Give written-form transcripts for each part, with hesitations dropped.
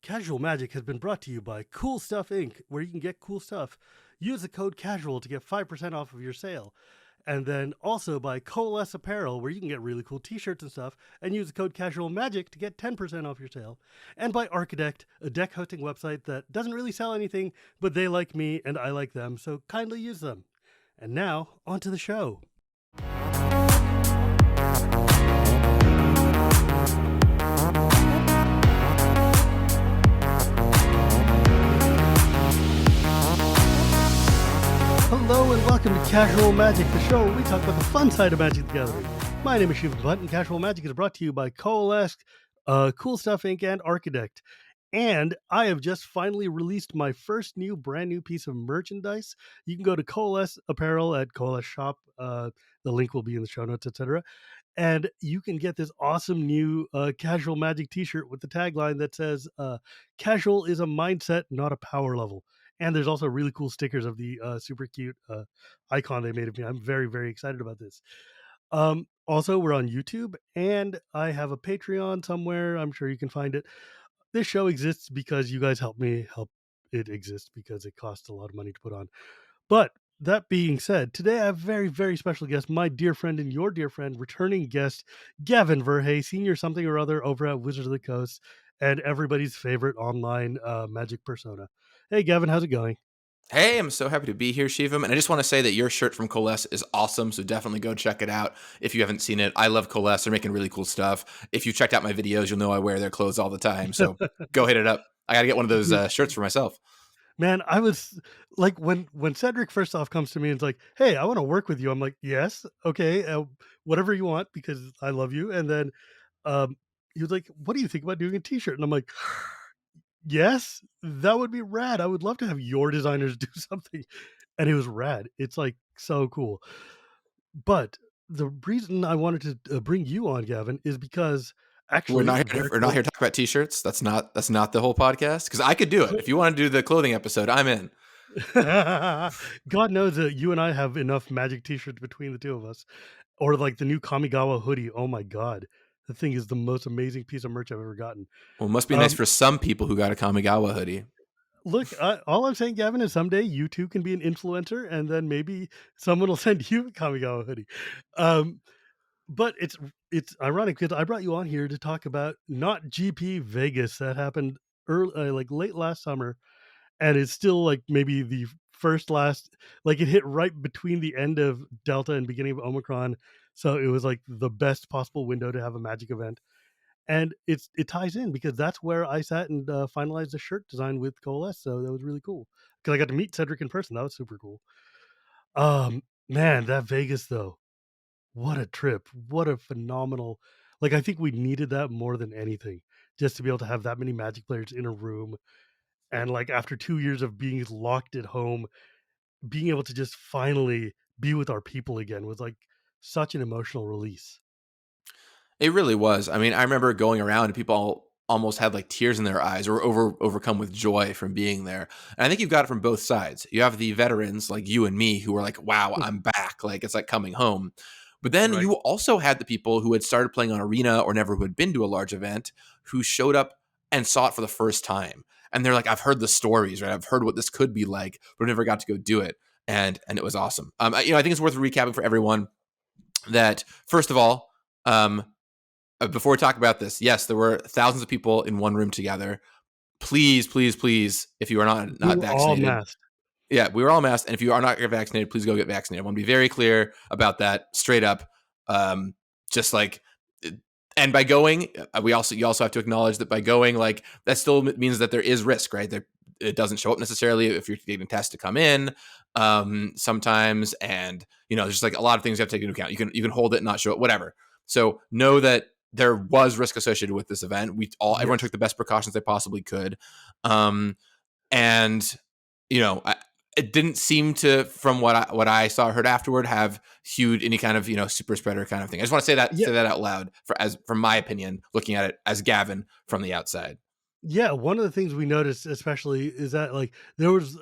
Casual Magic has been brought to you by Cool Stuff Inc., where you can get cool stuff. Use the code CASUAL to get 5% off of your sale. And then also by Coalesce Apparel, where you can get really cool t-shirts and stuff, and use the code CASUALMAGIC to get 10% off your sale. And by Archidekt, a deck hosting website that doesn't really sell anything, but they like me and I like them, so kindly use them. And now, on to the show. Hello and welcome to Casual Magic, the show where we talk about the fun side of Magic the Gathering. My name is Shivam, and Casual Magic is brought to you by Coalesce, CoolStuffInc, and Archidekt. And I have just finally released my first brand new piece of merchandise. You can go to Coalesce Apparel at Coalesce Shop. The link will be in the show notes, etc. And you can get this awesome new Casual Magic t-shirt with the tagline that says, casual is a mindset, not a power level. And there's also really cool stickers of the super cute icon they made of me. I'm very, very excited about this. Also, we're on YouTube, and I have a Patreon somewhere. I'm sure you can find it. This show exists because you guys help me help it exist, because it costs a lot of money to put on. But that being said, today I have a very, very special guest, my dear friend and your dear friend, returning guest, Gavin Verhey, senior something or other over at Wizards of the Coast, and everybody's favorite online Magic persona. Hey, Gavin, how's it going? Hey, I'm so happy to be here, Shivam. And I just want to say that your shirt from Coalesce is awesome, so definitely go check it out if you haven't seen it. I love Coalesce. They're making really cool stuff. If you've checked out my videos, you'll know I wear their clothes all the time, so go hit it up. I got to get one of those shirts for myself. Man, I was like, when Cedric first off comes to me and is like, hey, I want to work with you. I'm like, yes, okay, whatever you want, because I love you. And then he was like, what do you think about doing a t-shirt? And I'm like, yes, that would be rad. I would love to have your designers do something. And it was rad. It's like so cool. But the reason I wanted to bring you on, Gavin, is because actually We're not here to talk about t-shirts. That's not the whole podcast, because I could do it. If you want to do the clothing episode, I'm in. God knows that you and I have enough Magic t-shirts between the two of us. Or like the new Kamigawa hoodie. Oh my God. The thing is the most amazing piece of merch I've ever gotten. Well, it must be nice for some people who got a Kamigawa hoodie. Look, all I'm saying, Gavin, is someday you too can be an influencer, and then maybe someone will send you a Kamigawa hoodie. But it's ironic because I brought you on here to talk about not GP Vegas that happened early, like late last summer, and it's still like maybe the like it hit right between the end of Delta and beginning of Omicron, so it was like the best possible window to have a Magic event. And it ties in because that's where I sat and finalized the shirt design with Coalesce. So that was really cool because I got to meet Cedric in person. That was super cool. Man, that Vegas though, what a trip! What a phenomenal! Like, I think we needed that more than anything, just to be able to have that many Magic players in a room, and like after 2 years of being locked at home, being able to just finally be with our people again was like such an emotional release. It really was. I mean, I remember going around and people almost had like tears in their eyes or overcome with joy from being there. And I think you've got it from both sides. You have the veterans like you and me who are like, wow, I'm back. Like it's like coming home. But then Right. you also had the people who had started playing on Arena or never who had been to a large event who showed up and saw it for the first time. And they're like, I've heard the stories, right? I've heard what this could be like, but never got to go do it. And it was awesome. I think it's worth recapping for everyone that first of all, before we talk about this, yes, there were thousands of people in one room together. Please, please, please, if you are not We were all vaccinated, masked. yeah, we were all masked. And if you are not vaccinated, please go get vaccinated. I want to be very clear about that, straight up. Just like, and by going, you also have to acknowledge that by going, like that still means that there is risk, right? It doesn't show up necessarily if you're getting tests to come in sometimes, and there's just like a lot of things you have to take into account. You can hold it and not show it, whatever. So know that there was risk associated with this event. Everyone took the best precautions they possibly could. And it didn't seem to, from what I saw or heard afterward, have huge any kind of super spreader kind of thing. I just want to say that out loud from my opinion, looking at it as Gavin from the outside. Yeah, one of the things we noticed especially is that like there was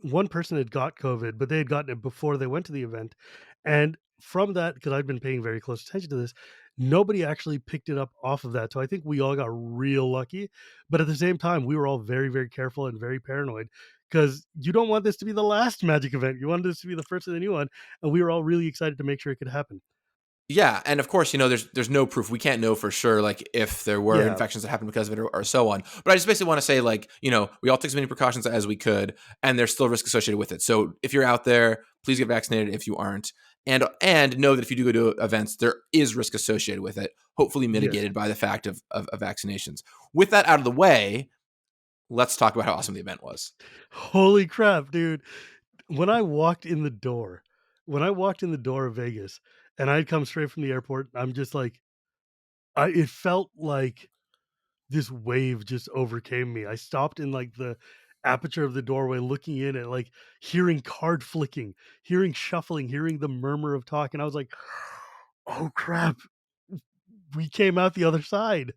one person had got COVID, but they had gotten it before they went to the event, and from that, because I've been paying very close attention to this, nobody actually picked it up off of that. So I think we all got real lucky. But at the same time, we were all very, very careful and very paranoid because you don't want this to be the last Magic event. You want this to be the first of the new one. And we were all really excited to make sure it could happen. Yeah, and of course, there's no proof. We can't know for sure, like if there were Yeah. infections that happened because of it or so on. But I just basically want to say, like, we all took as many precautions as we could, and there's still risk associated with it. So if you're out there, please get vaccinated if you aren't, and know that if you do go to events, there is risk associated with it. Hopefully Yes. mitigated by the fact of vaccinations. With that out of the way, let's talk about how awesome the event was. Holy crap, dude. When I walked in the door, when I walked in the door of Vegas and I'd come straight from the airport, I'm just like, it felt like this wave just overcame me. I stopped in like the aperture of the doorway, looking in at like hearing card flicking, hearing shuffling, hearing the murmur of talk. And I was like, oh crap, we came out the other side.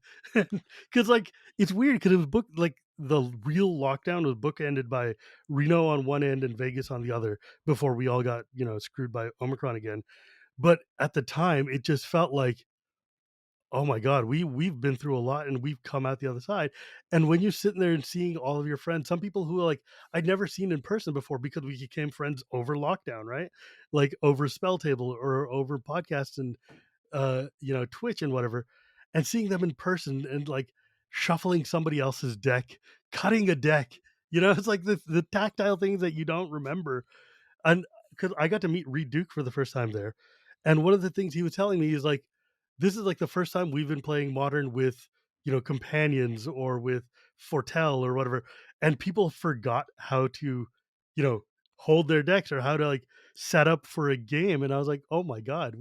Cause like it's weird because it was booked like the real lockdown was bookended by Reno on one end and Vegas on the other before we all got, screwed by Omicron again. But at the time, it just felt like, oh my god, we've been through a lot and we've come out the other side. And when you're sitting there and seeing all of your friends, some people who are like I'd never seen in person before because we became friends over lockdown, right? Like over spell table or over podcasts and Twitch and whatever, and seeing them in person and like shuffling somebody else's deck, cutting a deck. It's like the tactile things that you don't remember. And because I got to meet Reed Duke for the first time there, and one of the things he was telling me is like, this is like the first time we've been playing Modern with companions or with Fortel or whatever, and people forgot how to you know hold their decks or how to like set up for a game. And I was like, oh my god,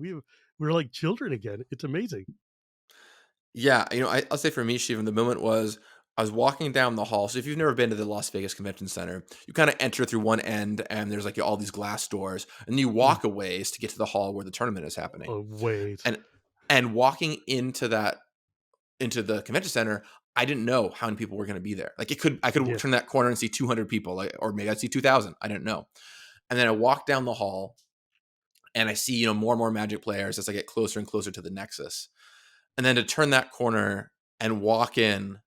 we're like children again. It's amazing. Yeah, I'll say for me, Shivam, the moment was I was walking down the hall. So if you've never been to the Las Vegas Convention Center, you kind of enter through one end, and there's like all these glass doors, and you Mm. walk a ways to get to the hall where the tournament is happening. Oh wait. And walking into the convention center, I didn't know how many people were going to be there. Like I could Yeah. turn that corner and see 200 people, like, or maybe I'd see 2,000. I didn't know. And then I walk down the hall, and I see more and more Magic players as I get closer and closer to the Nexus. And then to turn that corner and walk in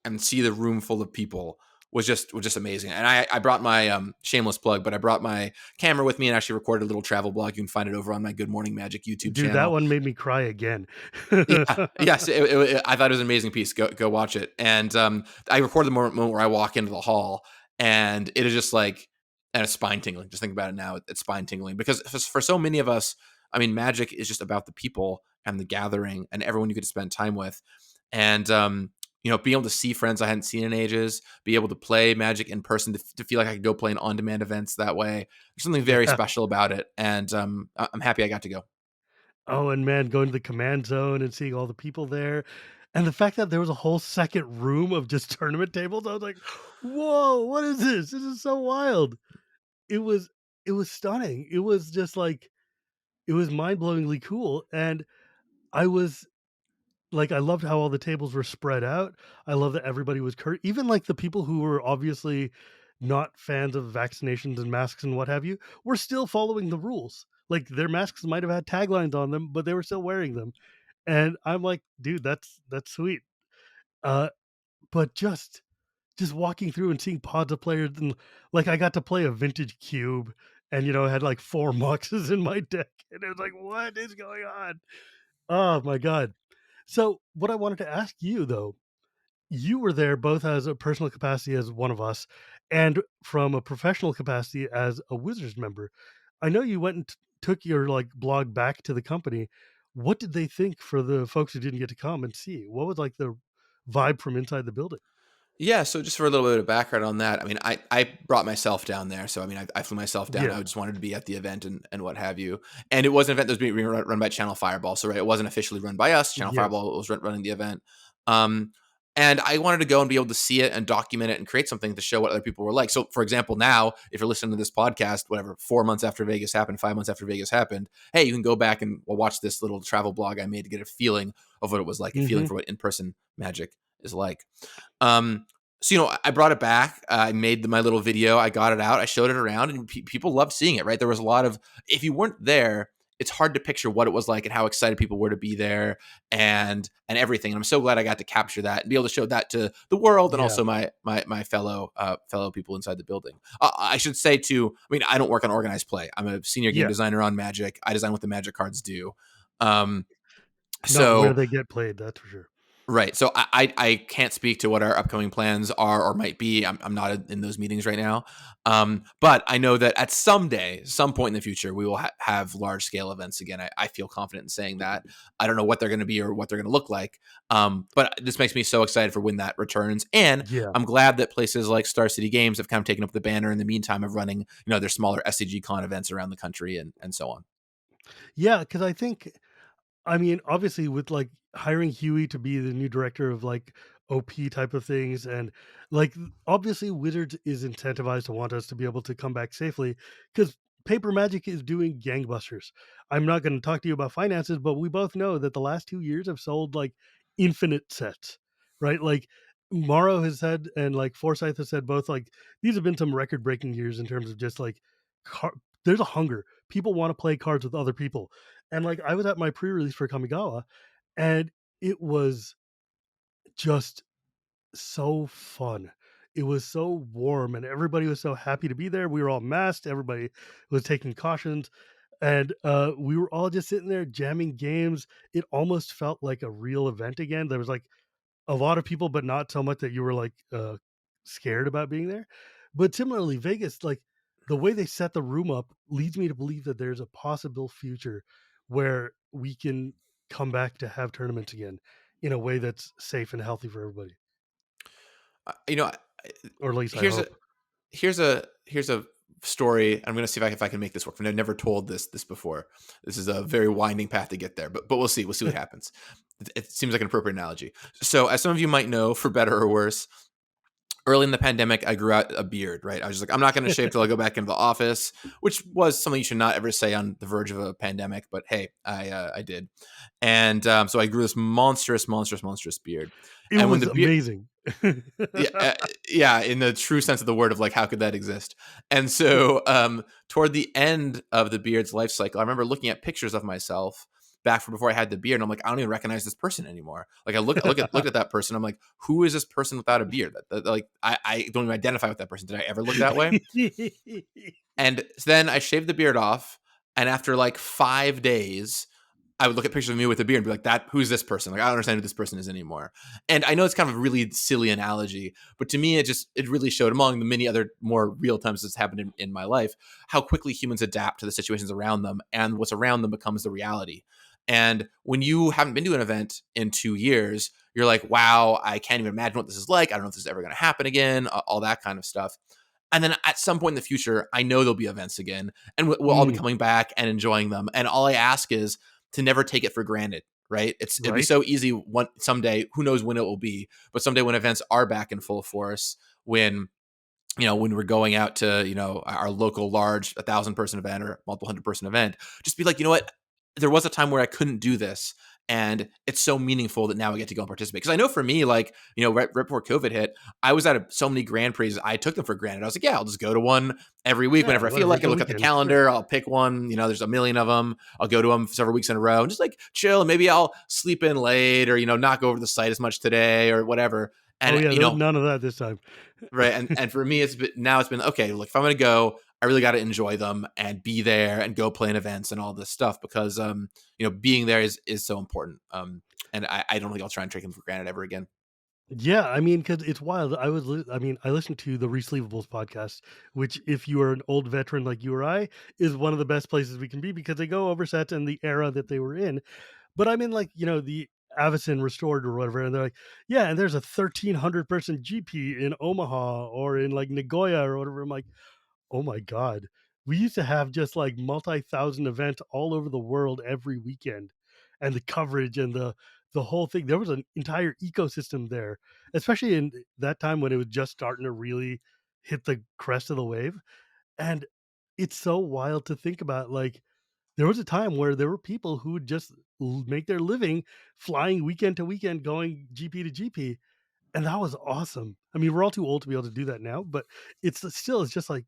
and see the room full of people was just amazing. And I brought my shameless plug, but I brought my camera with me and actually recorded a little travel blog. You can find it over on my Good Morning Magic YouTube Dude, that channel. one made me cry again. Yeah, yes, I thought it was an amazing piece. Go watch it. And I recorded the moment where I walk into the hall, and it is just like, and it's spine tingling. Just think about it now; it's spine tingling because for so many of us, I mean, Magic is just about the people and the gathering and everyone you get to spend time with, and being able to see friends I hadn't seen in ages, be able to play Magic in person, to feel like I could go play in on-demand events that way. There's something very Yeah. special about it, and I'm happy I got to go. Oh, and man, going to the command zone and seeing all the people there, and the fact that there was a whole second room of just tournament tables, I was like, "Whoa, what is this? This is so wild." It was it was stunning. It was just like it was mind-blowingly cool, and I was like, I loved how all the tables were spread out. I love that everybody was even like the people who were obviously not fans of vaccinations and masks and what have you, were still following the rules. Like their masks might have had taglines on them, but they were still wearing them. And I'm like, dude, that's sweet. Uh, but just walking through and seeing pods of players and like I got to play a vintage cube and I had like four muxes in my deck and it was like, what is going on? Oh my god. So what I wanted to ask you though, you were there both as a personal capacity as one of us and from a professional capacity as a Wizards member. I know you went and took your like blog back to the company. What did they think for the folks who didn't get to come and see? What was like the vibe from inside the building? Yeah, so just for a little bit of background on that, I mean, I brought myself down there. So, I mean, I flew myself down. Yeah. I just wanted to be at the event and what have you. And it was an event that was being run by Channel Fireball. So, right, it wasn't officially run by us. Channel Yes. Fireball was running the event. Um, and I wanted to go and be able to see it and document it and create something to show what other people were like. So, for example, now, if you're listening to this podcast, whatever, 4 months after Vegas happened, 5 months after Vegas happened, hey, you can go back and watch this little travel blog I made to get a feeling of what it was like, a feeling Hmm. for what in person Magic is like. Um, so I brought it back. I made my little video. I got it out. I showed it around, and people loved seeing it. Right, there was a lot of. If you weren't there, it's hard to picture what it was like and how excited people were to be there and everything. And I'm so glad I got to capture that and be able to show that to the world and Yeah. also my fellow people inside the building. I should say too, I mean, I don't work on organized play. I'm a senior game Yeah. designer on Magic. I design what the Magic cards do. Um, Not where so they get played, that's for sure. Right. So I can't speak to what our upcoming plans are or might be. I'm not in those meetings right now. But I know that at some point in the future, we will have large scale events again. I feel confident in saying that. I don't know what they're going to be or what they're going to look like. But this makes me so excited for when that returns. And Yeah. I'm glad that places like Star City Games have kind of taken up the banner in the meantime of running, their smaller SCG Con events around the country and so on. Yeah, because I mean, obviously, with like hiring Huey to be the new director of like OP type of things, and like obviously, Wizards is incentivized to want us to be able to come back safely because Paper Magic is doing gangbusters. I'm not going to talk to you about finances, but we both know that the last 2 years have sold like infinite sets, right? Like Morrow has said, and like Forsyth has said, both like these have been some record breaking years in terms of just like car- there's a hunger. People want to play cards with other people, and like I was at my pre-release for Kamigawa, and it was just so fun. It was so warm and everybody was so happy to be there. We were all masked, everybody was taking cautions, and we were all just sitting there jamming games. It almost felt like a real event again. There was like a lot of people, but not so much that you were like scared about being there. But similarly, Vegas, like the way they set the room up leads me to believe that there's a possible future where we can come back to have tournaments again in a way that's safe and healthy for everybody. Uh, you know, Or at least I here's a hope. here's a story. I'm going to see if I can make this work. I've never told this before. This is a very winding path to get there, but we'll see. We'll see what happens. It seems like an appropriate analogy. So, as some of you might know, for better or worse, early in the pandemic, I grew out a beard. Right, I was just like, I'm not going to shave till I go back into the office, which was something you should not ever say on the verge of a pandemic. But hey, I did, and so I grew this monstrous beard. It And when was the beard, amazing. yeah, yeah, in the true sense of the word of like, how could that exist? And so, toward the end of the beard's life cycle, I remember looking at pictures of myself back from before I had the beard, and I'm like, I don't even recognize this person anymore. Like, I looked at that person, I'm like, who is this person without a beard? Like, I don't even identify with that person. Did I ever look that way? And then I shaved the beard off, and after like 5 days, I would look at pictures of me with a beard and be like, "That who's this person? Like, I don't understand who this person is anymore." And I know it's kind of a really silly analogy, but to me, it really showed, among the many other more real times that's happened in my life, how quickly humans adapt to the situations around them, and what's around them becomes the reality. And when you haven't been to an event in 2 years, you're like, "Wow, I can't even imagine what this is like. I don't know if this is ever going to happen again." All that kind of stuff. And then at some point in the future, I know there'll be events again, and we'll all be Mm, coming back and enjoying them. And all I ask is to never take it for granted, right? It'll be right? so easy one someday, who knows when it will be, but someday when events are back in full force, when when we're going out to our local large 1,000 person event or multiple 100 person event, just be like, you know what, there was a time where I couldn't do this, and it's so meaningful that now I get to go and participate. Because I know for me, like, right before COVID hit, I was at so many Grand Prix, I took them for granted. I was like, yeah, I'll just go to one every week Yeah, whenever I feel whatever. like It's it. a Look at the weekend. Sure. calendar, I'll pick one. There's a million of them. I'll go to them several weeks in a row and just like chill. And maybe I'll sleep in late, or not go over the site as much today or whatever. Oh And yeah, there was none of that this time. right, and for me, it's been okay. Look, if I'm gonna go, I really got to enjoy them and be there and go play in events and all this stuff, because being there is so important. And I don't think I'll try and take them for granted ever again. Yeah, I mean, because it's wild. I mean, I listened to the Resleevables podcast, which, if you are an old veteran like you or I, is one of the best places we can be because they go over sets and the era that they were in. But I'm in like the Avicen Restored or whatever, and they're like, yeah, and there's a 1,300 person GP in Omaha or in like Nagoya or whatever. I'm like, oh my god, we used to have just like multi-thousand events all over the world every weekend, and the coverage and the whole thing. There was an entire ecosystem there, especially in that time when it was just starting to really hit the crest of the wave. And it's so wild to think about. Like, there was a time where there were people who would just make their living flying weekend to weekend, going GP to GP, and that was awesome. I mean, we're all too old to be able to do that now, but it's just like,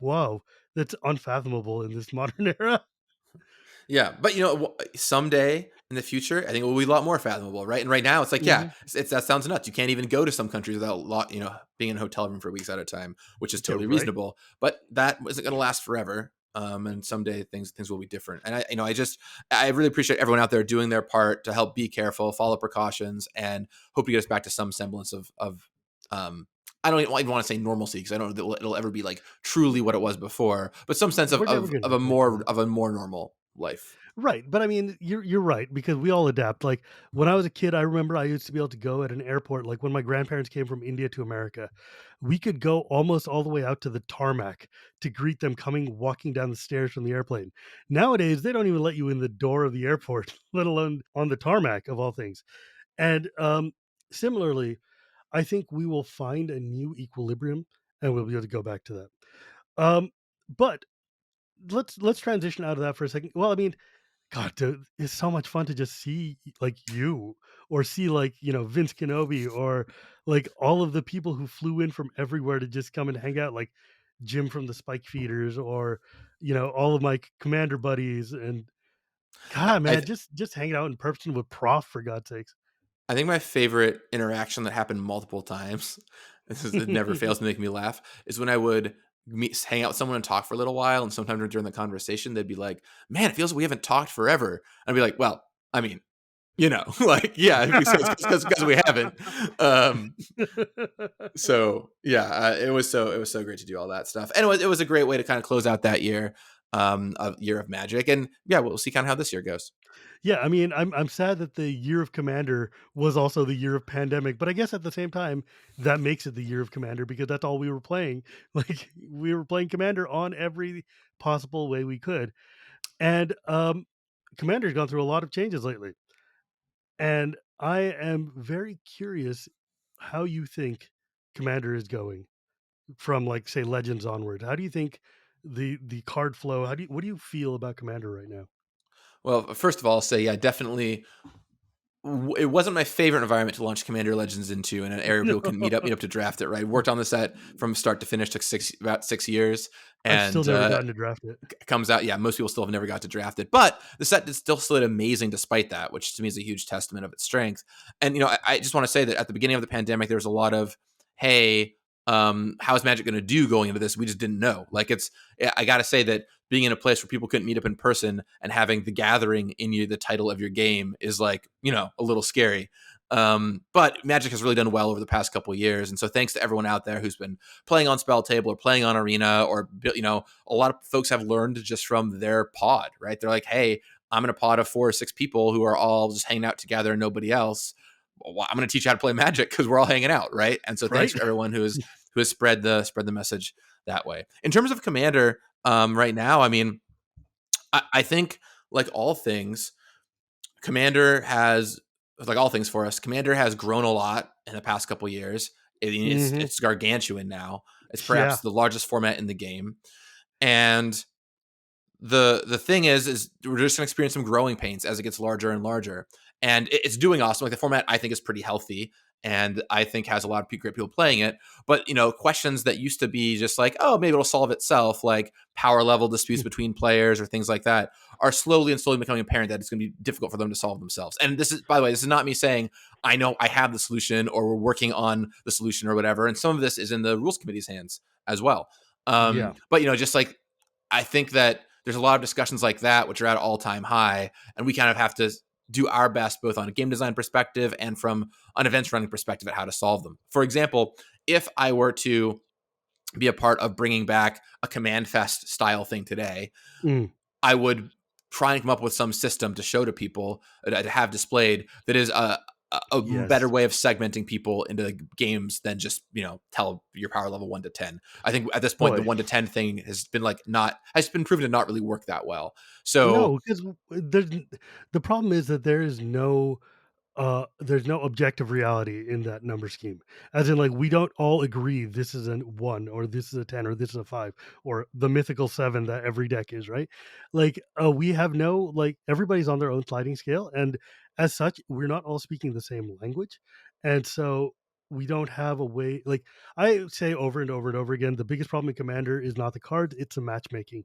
whoa, that's unfathomable in this modern era. Yeah, but someday in the future, I think it will be a lot more fathomable, right? And right now, it's like, yeah, Hmm. that sounds nuts. You can't even go to some countries without being in a hotel room for weeks at a time, which is Yeah, totally right. reasonable. But that isn't going to last forever. And someday things will be different. And I really appreciate everyone out there doing their part to help be careful, follow precautions, and hope to get us back to some semblance of um, I don't even want to say normalcy because I don't know that it'll ever be like truly what it was before, but some sense of We're never of, going to of a get back to more that. of a more normal life. Right, but I mean, you're right because we all adapt. Like when I was a kid, I remember I used to be able to go at an airport. Like when my grandparents came from India to America, we could go almost all the way out to the tarmac to greet them coming walking down the stairs from the airplane. Nowadays, they don't even let you in the door of the airport, let alone on the tarmac of all things. And similarly, I think we will find a new equilibrium, and we'll be able to go back to that. But let's transition out of that for a second. Well, I mean, God, dude, it's so much fun to just see like you or see like, Vince Kenobi or like all of the people who flew in from everywhere to just come and hang out, like Jim from the Spike Feeders or, all of my commander buddies. And I, God, I man, th- just hanging out in person with Prof for God's sakes. I think my favorite interaction that happened multiple times, it never fails to make me laugh, is when I would hang out with someone and talk for a little while, and sometimes during the conversation they'd be like, "Man, it feels like we haven't talked forever." I'd be like, "Well, I mean, like, yeah, because we haven't." Um, so yeah, it was so great to do all that stuff, and it was a great way to kind of close out that year, of year of Magic, and yeah, we'll see kind of how this year goes. Yeah, I mean, I'm sad that the year of Commander was also the year of pandemic, but I guess at the same time, that makes it the year of Commander because that's all we were playing. Like we were playing Commander on every possible way we could. And Commander's gone through a lot of changes lately. And I am very curious how you think Commander is going from like say Legends onward. How do you think the card flow, what do you feel about Commander right now? Well, first of all, I'll say yeah, definitely it wasn't my favorite environment to launch Commander Legends into in an area where No. people can meet up to draft it. Right, worked on the set from start to finish, took about 6 years, I've still and never gotten to draft it. comes out. Yeah, most people still have never got to draft it, but the set is still slid amazing despite that, which to me is a huge testament of its strength. And I just want to say that at the beginning of the pandemic, there was a lot of, hey, how is Magic going to do going into this? We just didn't know. Like I got to say that being in a place where people couldn't meet up in person and having the gathering in you, the title of your game, is like a little scary. But Magic has really done well over the past couple of years, and so thanks to everyone out there who's been playing on Spell Table or playing on Arena, or a lot of folks have learned just from their pod. Right, they're like, hey, I'm in a pod of 4 or 6 people who are all just hanging out together and nobody else. Well, I'm going to teach you how to play Magic because we're all hanging out, right? And so thanks Right? for everyone who has spread the message that way. In terms of Commander, right now, I mean, I think like all things, Commander has like all things for us. Commander has grown a lot in the past couple years. It's Mhm. it's gargantuan now. It's Yeah. perhaps the largest format in the game, and the thing is we're just gonna experience some growing pains as it gets larger and larger, and it's doing awesome. Like the format, I think is pretty healthy, and I think has a lot of great people playing it. But questions that used to be just like, oh, maybe it'll solve itself, like power level disputes between players or things like that, are slowly and slowly becoming apparent that it's going to be difficult for them to solve themselves. And this is, by the way, this is not me saying I know I have the solution or we're working on the solution or whatever. And some of this is in the rules committee's hands as well. Yeah. But just like I think that there's a lot of discussions like that which are at an all-time high, and we kind of have to do our best both on a game design perspective and from an events running perspective at how to solve them. For example, if I were to be a part of bringing back a Command Fest style thing today, Mm. I would try and come up with some system to show to people, to have displayed, that is a better Yes. way of segmenting people into games than just tell your power level 1 to 10. I think at this point the Boy. 1 to 10 thing has been proven to not really work that well. So No, because the problem is that there's no objective reality in that number scheme. As in, like, we don't all agree this is a 1 or this is a 10 or this is a 5 or the mythical 7 that every deck is, right? Like, we have no like everybody's on their own sliding scale, and as such, we're not all speaking the same language. And so we don't have a way like I say over and over and over again, the biggest problem in Commander is not the cards, it's the matchmaking.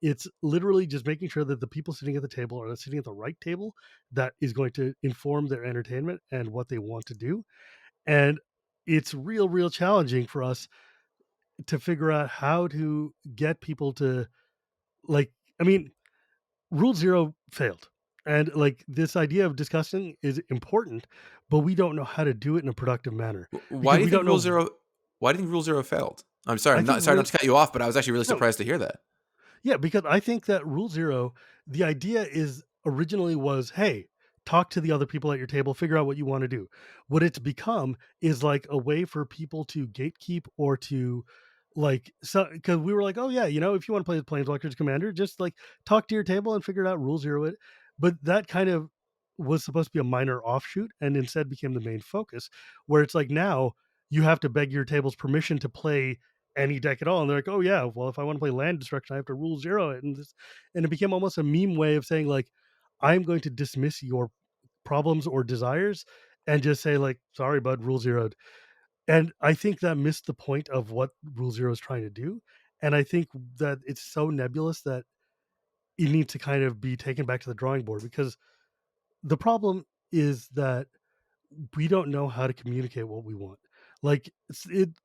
It's literally just making sure that the people sitting at the table are sitting at the right table that is going to inform their entertainment and what they want to do. And it's real challenging for us to figure out how to get people to, like, I mean, Rule Zero failed. And like, this idea of discussing is important, but we don't know how to do it in a productive manner Why because do you we think don't Rule know. Zero? Why do you think Rule Zero failed? I'm sorry. I I'm think not sorry not rule to cut you off, but I was actually really No, surprised to hear that. yeah, because I think that Rule Zero, the idea is originally was, hey, talk to the other people at your table, figure out what you want to do. What it's become is like a way for people to gatekeep or to, like, so because we were like, oh yeah, if you want to play the Planeswalkers Commander, just like talk to your table and figure it out, Rule Zero it. But that kind of was supposed to be a minor offshoot and instead became the main focus, where it's like now you have to beg your table's permission to play any deck at all. And they're like, oh yeah, well, if I want to play land destruction, I have to Rule Zero it. And it became almost a meme way of saying, like, I'm going to dismiss your problems or desires and just say, like, sorry, bud, Rule Zeroed. And I think that missed the point of what Rule Zero is trying to do. And I think that it's so nebulous that it needs to kind of be taken back to the drawing board, because the problem is that we don't know how to communicate what we want. Like,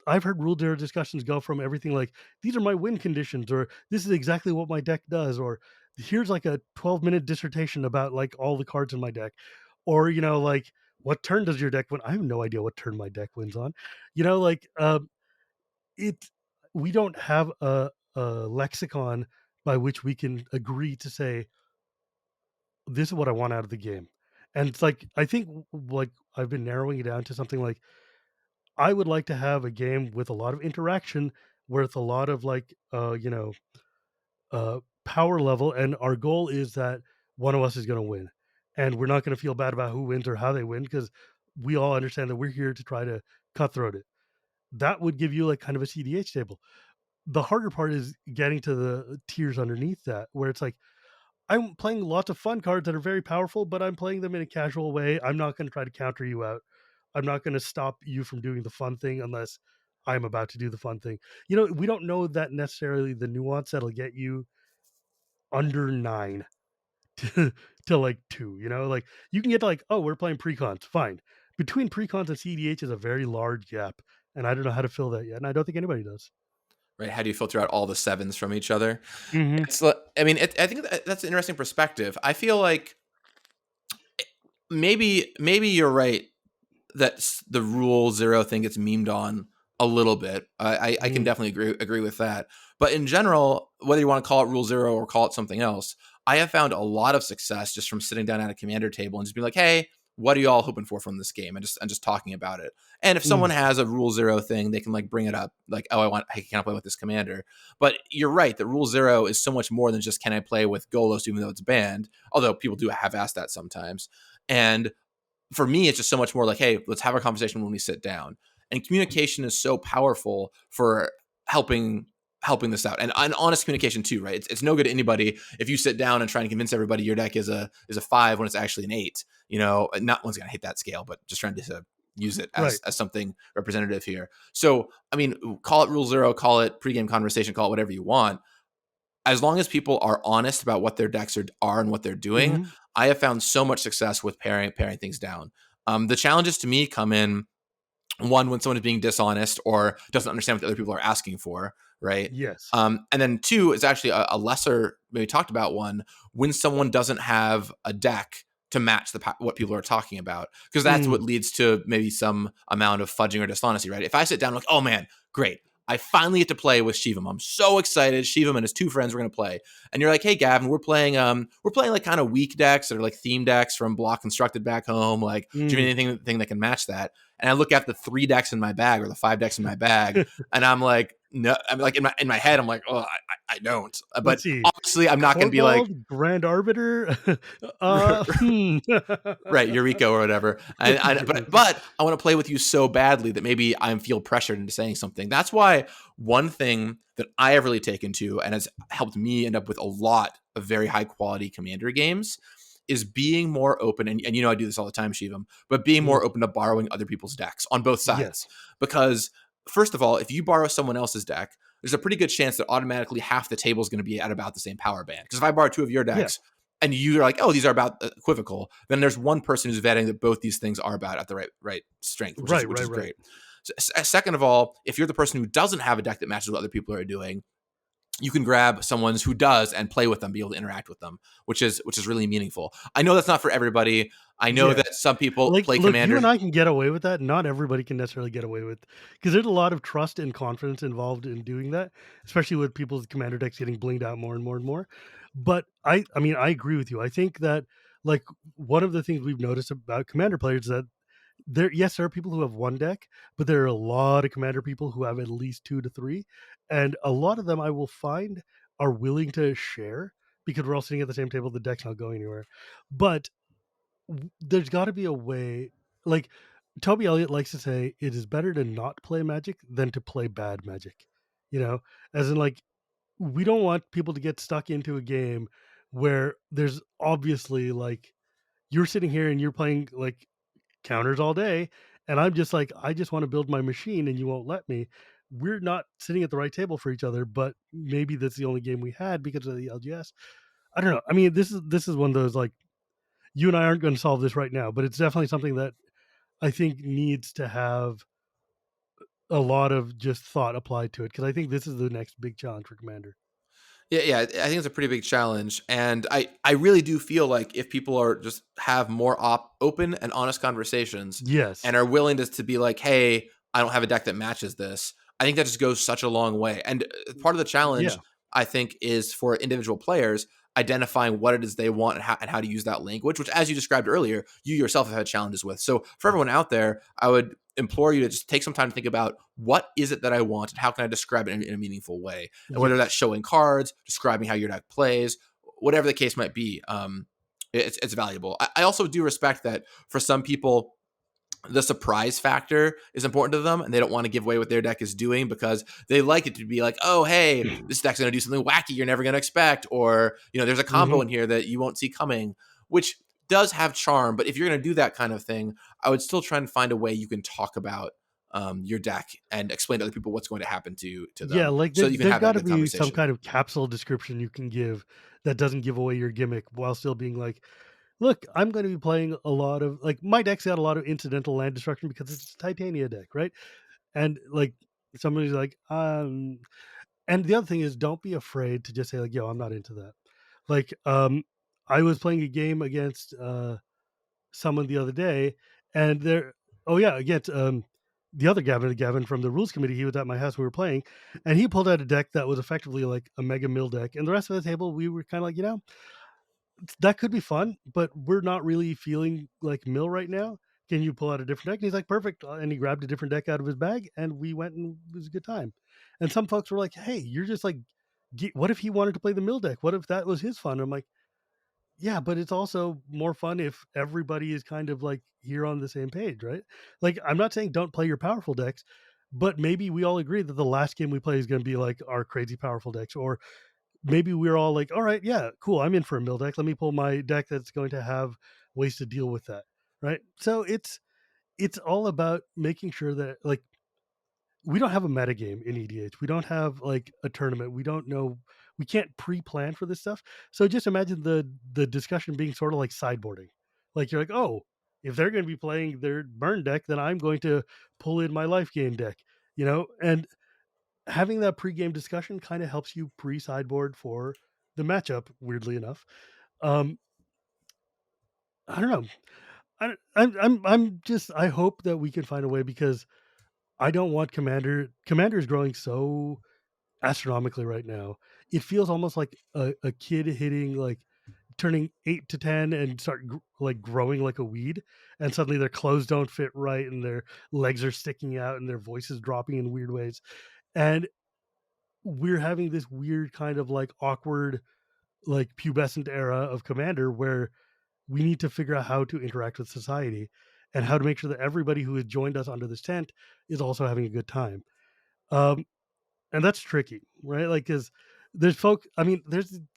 I've heard Rule Dare discussions go from everything like, these are my win conditions, or this is exactly what my deck does, or here's like a 12-minute dissertation about like all the cards in my deck, or like, what turn does your deck win? I have no idea what turn my deck wins on. Like, it we don't have a lexicon by which we can agree to say, this is what I want out of the game. And it's like, I think, like, I've been narrowing it down to something like, I would like to have a game with a lot of interaction, with a lot of like, power level, and our goal is that one of us is going to win, and we're not going to feel bad about who wins or how they win, because we all understand that we're here to try to cutthroat it. That would give you like kind of a CDH table. The harder part is getting to the tiers underneath that, where it's like, I'm playing lots of fun cards that are very powerful, but I'm playing them in a casual way. I'm not going to try to counter you out. I'm not going to stop you from doing the fun thing unless I'm about to do the fun thing. We don't know that necessarily the nuance that'll get you under 9 to like 2. Like, you can get to like, oh, we're playing precons. Fine. Between precons and CDH is a very large gap. And I don't know how to fill that yet. And I don't think anybody does. Right? How do you filter out all the sevens from each other? Hmm. I mean, I think that's an interesting perspective. I feel like maybe you're right that the Rule Zero thing gets memed on a little bit. I can Hmm. definitely agree with that. But in general, whether you want to call it Rule Zero or call it something else, I have found a lot of success just from sitting down at a commander table and just being like, hey, what are you all hoping for from this game? And just talking about it. And if someone Hmm. has a Rule Zero thing, they can like bring it up, like, oh, can I play with this commander? But you're right, that Rule Zero is so much more than just can I play with Golos, even though it's banned. Although people do have asked that sometimes. And for me, it's just so much more like, hey, let's have a conversation when we sit down. And communication is so powerful for helping this out, and honest communication too, right? It's no good to anybody if you sit down and try and convince everybody your deck is a 5 when it's actually an 8. Not one's gonna hit that scale, but just trying to use it Right. as something representative here. So, I mean, call it Rule Zero, call it pregame conversation, call it whatever you want. As long as people are honest about what their decks are and what they're doing, Hmm. I have found so much success with paring things down. The challenges to me come in, one, when someone is being dishonest or doesn't understand what the other people are asking for, right? Yes. And then two is actually a lesser, maybe talked about one, when someone doesn't have a deck to match what people are talking about, because that's what Mm. leads to maybe some amount of fudging or dishonesty, right? If I sit down like, oh man, great, I finally get to play with Shivam. I'm so excited. Shivam and his 2 friends were going to play. And you're like, hey, Gavin, we're playing like kind of weak decks that are like theme decks from Block Constructed back home. Like, do you Mm. have anything that can match that? And I look at the 3 decks in my bag or the 5 decks in my bag, and I'm like, no. I'm like in my head, I'm like, oh, I don't. But Let's see. obviously, I'm not going to be like, Corvold, Grand Arbiter. right, Eureka or whatever. But I want to play with you so badly that maybe I feel pressured into saying something. That's why one thing that I have really taken to and has helped me end up with a lot of very high quality commander games is being more open. And I do this all the time, Shivam, but being Mm. more open to borrowing other people's decks on both sides. Yes. Because first of all, if you borrow someone else's deck, there's a pretty good chance that automatically half the table is going to be at about the same power band. Because if I borrow 2 of your Yeah. decks and you're like, oh, these are about equivocal, then there's one person who's vetting that both these things are about at the right strength, which Right. is Right. Right. great. Second of all, if you're the person who doesn't have a deck that matches what other people are doing, you can grab someone's who does and play with them, be able to interact with them, which is really meaningful. I know that's not for everybody. I know Yeah. that some people Like, play look, you and Commander. I can get away with that. Not everybody can necessarily get away with, because there's a lot of trust and confidence involved in doing that, especially with people's commander decks getting blinged out more and more and more. But I mean, I agree with you. I think that, like, one of the things we've noticed about commander players is that yes, there are people who have one deck, but there are a lot of commander people who have at least 2 to 3, and a lot of them I will find are willing to share because we're all sitting at the same table. The deck's not going anywhere, but there's got to be a way. Like, Toby Elliott likes to say, it is better to not play Magic than to play bad Magic. You know, as in, like, we don't want people to get stuck into a game where there's obviously, like, you're sitting here and you're playing like counters all day, and I'm just like, I just want to build my machine and you won't let me. We're not sitting at the right table for each other, but maybe that's the only game we had because of the LGS. I don't know. I mean, this is one of those, like, you and I aren't going to solve this right now, but it's definitely something that I think needs to have a lot of just thought applied to it, because I think this is the next big challenge for Commander. Yeah, I think it's a pretty big challenge, and I really do feel like if people are just have more open and honest conversations, Yes. and are willing to be like, hey, I don't have a deck that matches this. I think that just goes such a long way. And part of the challenge, Yeah. I think, is for individual players identifying what it is they want and how to use that language, which, as you described earlier, you yourself have had challenges with. So for everyone out there, I would implore you to just take some time to think about, what is it that I want and how can I describe it in a meaningful way, and whether that's Yes. showing cards, describing how your deck plays, whatever the case might be. It's valuable. I also do respect that for some people, the surprise factor is important to them, and they don't want to give away what their deck is doing because they like it to be like, oh, hey, this deck's going to do something wacky you're never going to expect, or there's a combo Mhm. in here that you won't see coming, which does have charm. But if you're going to do that kind of thing, I would still try and find a way you can talk about your deck and explain to other people what's going to happen to Yeah, them, like, so you can there's have that gotta good be some conversation. kind of capsule description you can give that doesn't give away your gimmick while still being like, "Look, I'm gonna be playing a lot of," like, my deck's got a lot of incidental land destruction because it's a Titania deck, right? And, like, somebody's like, and the other thing is, don't be afraid to just say, like, "Yo, I'm not into that." Like, I was playing a game against, someone the other day, and they're oh yeah, against the other Gavin from the rules committee. He was at my house. We were playing, and he pulled out a deck that was effectively like a mega mill deck. And the rest of the table, we were kind of like, that could be fun, but we're not really feeling like mill right now. Can you pull out a different deck? And he's like, perfect. And he grabbed a different deck out of his bag, and we went, and it was a good time. And some folks were like, hey, you're just like, what if he wanted to play the mill deck? What if that was his fun? I'm like, yeah, but it's also more fun if everybody is kind of like here on the same page, right? Like, I'm not saying don't play your powerful decks, but maybe we all agree that the last game we play is going to be like our crazy powerful decks, or maybe we're all like, all right, yeah, cool, I'm in for a mill deck. Let me pull my deck that's going to have ways to deal with that, right? So it's all about making sure that, like, we don't have a metagame in EDH. We don't have like a tournament. We don't know. We can't pre-plan for this stuff. So just imagine the discussion being sort of like sideboarding. Like, you're like, oh, if they're going to be playing their burn deck, then I'm going to pull in my life game deck. And having that pre-game discussion kind of helps you pre-sideboard for the matchup. Weirdly enough, um, I don't know. I'm just, I hope that we can find a way, because I don't want Commander is growing so astronomically right now. It feels almost like a kid hitting, like, turning 8 to 10 and start like growing like a weed, and suddenly their clothes don't fit right and their legs are sticking out and their voice is dropping in weird ways. And we're having this weird kind of like awkward, like, pubescent era of Commander where we need to figure out how to interact with society and how to make sure that everybody who has joined us under this tent is also having a good time. Um, and that's tricky, right? Like, because there's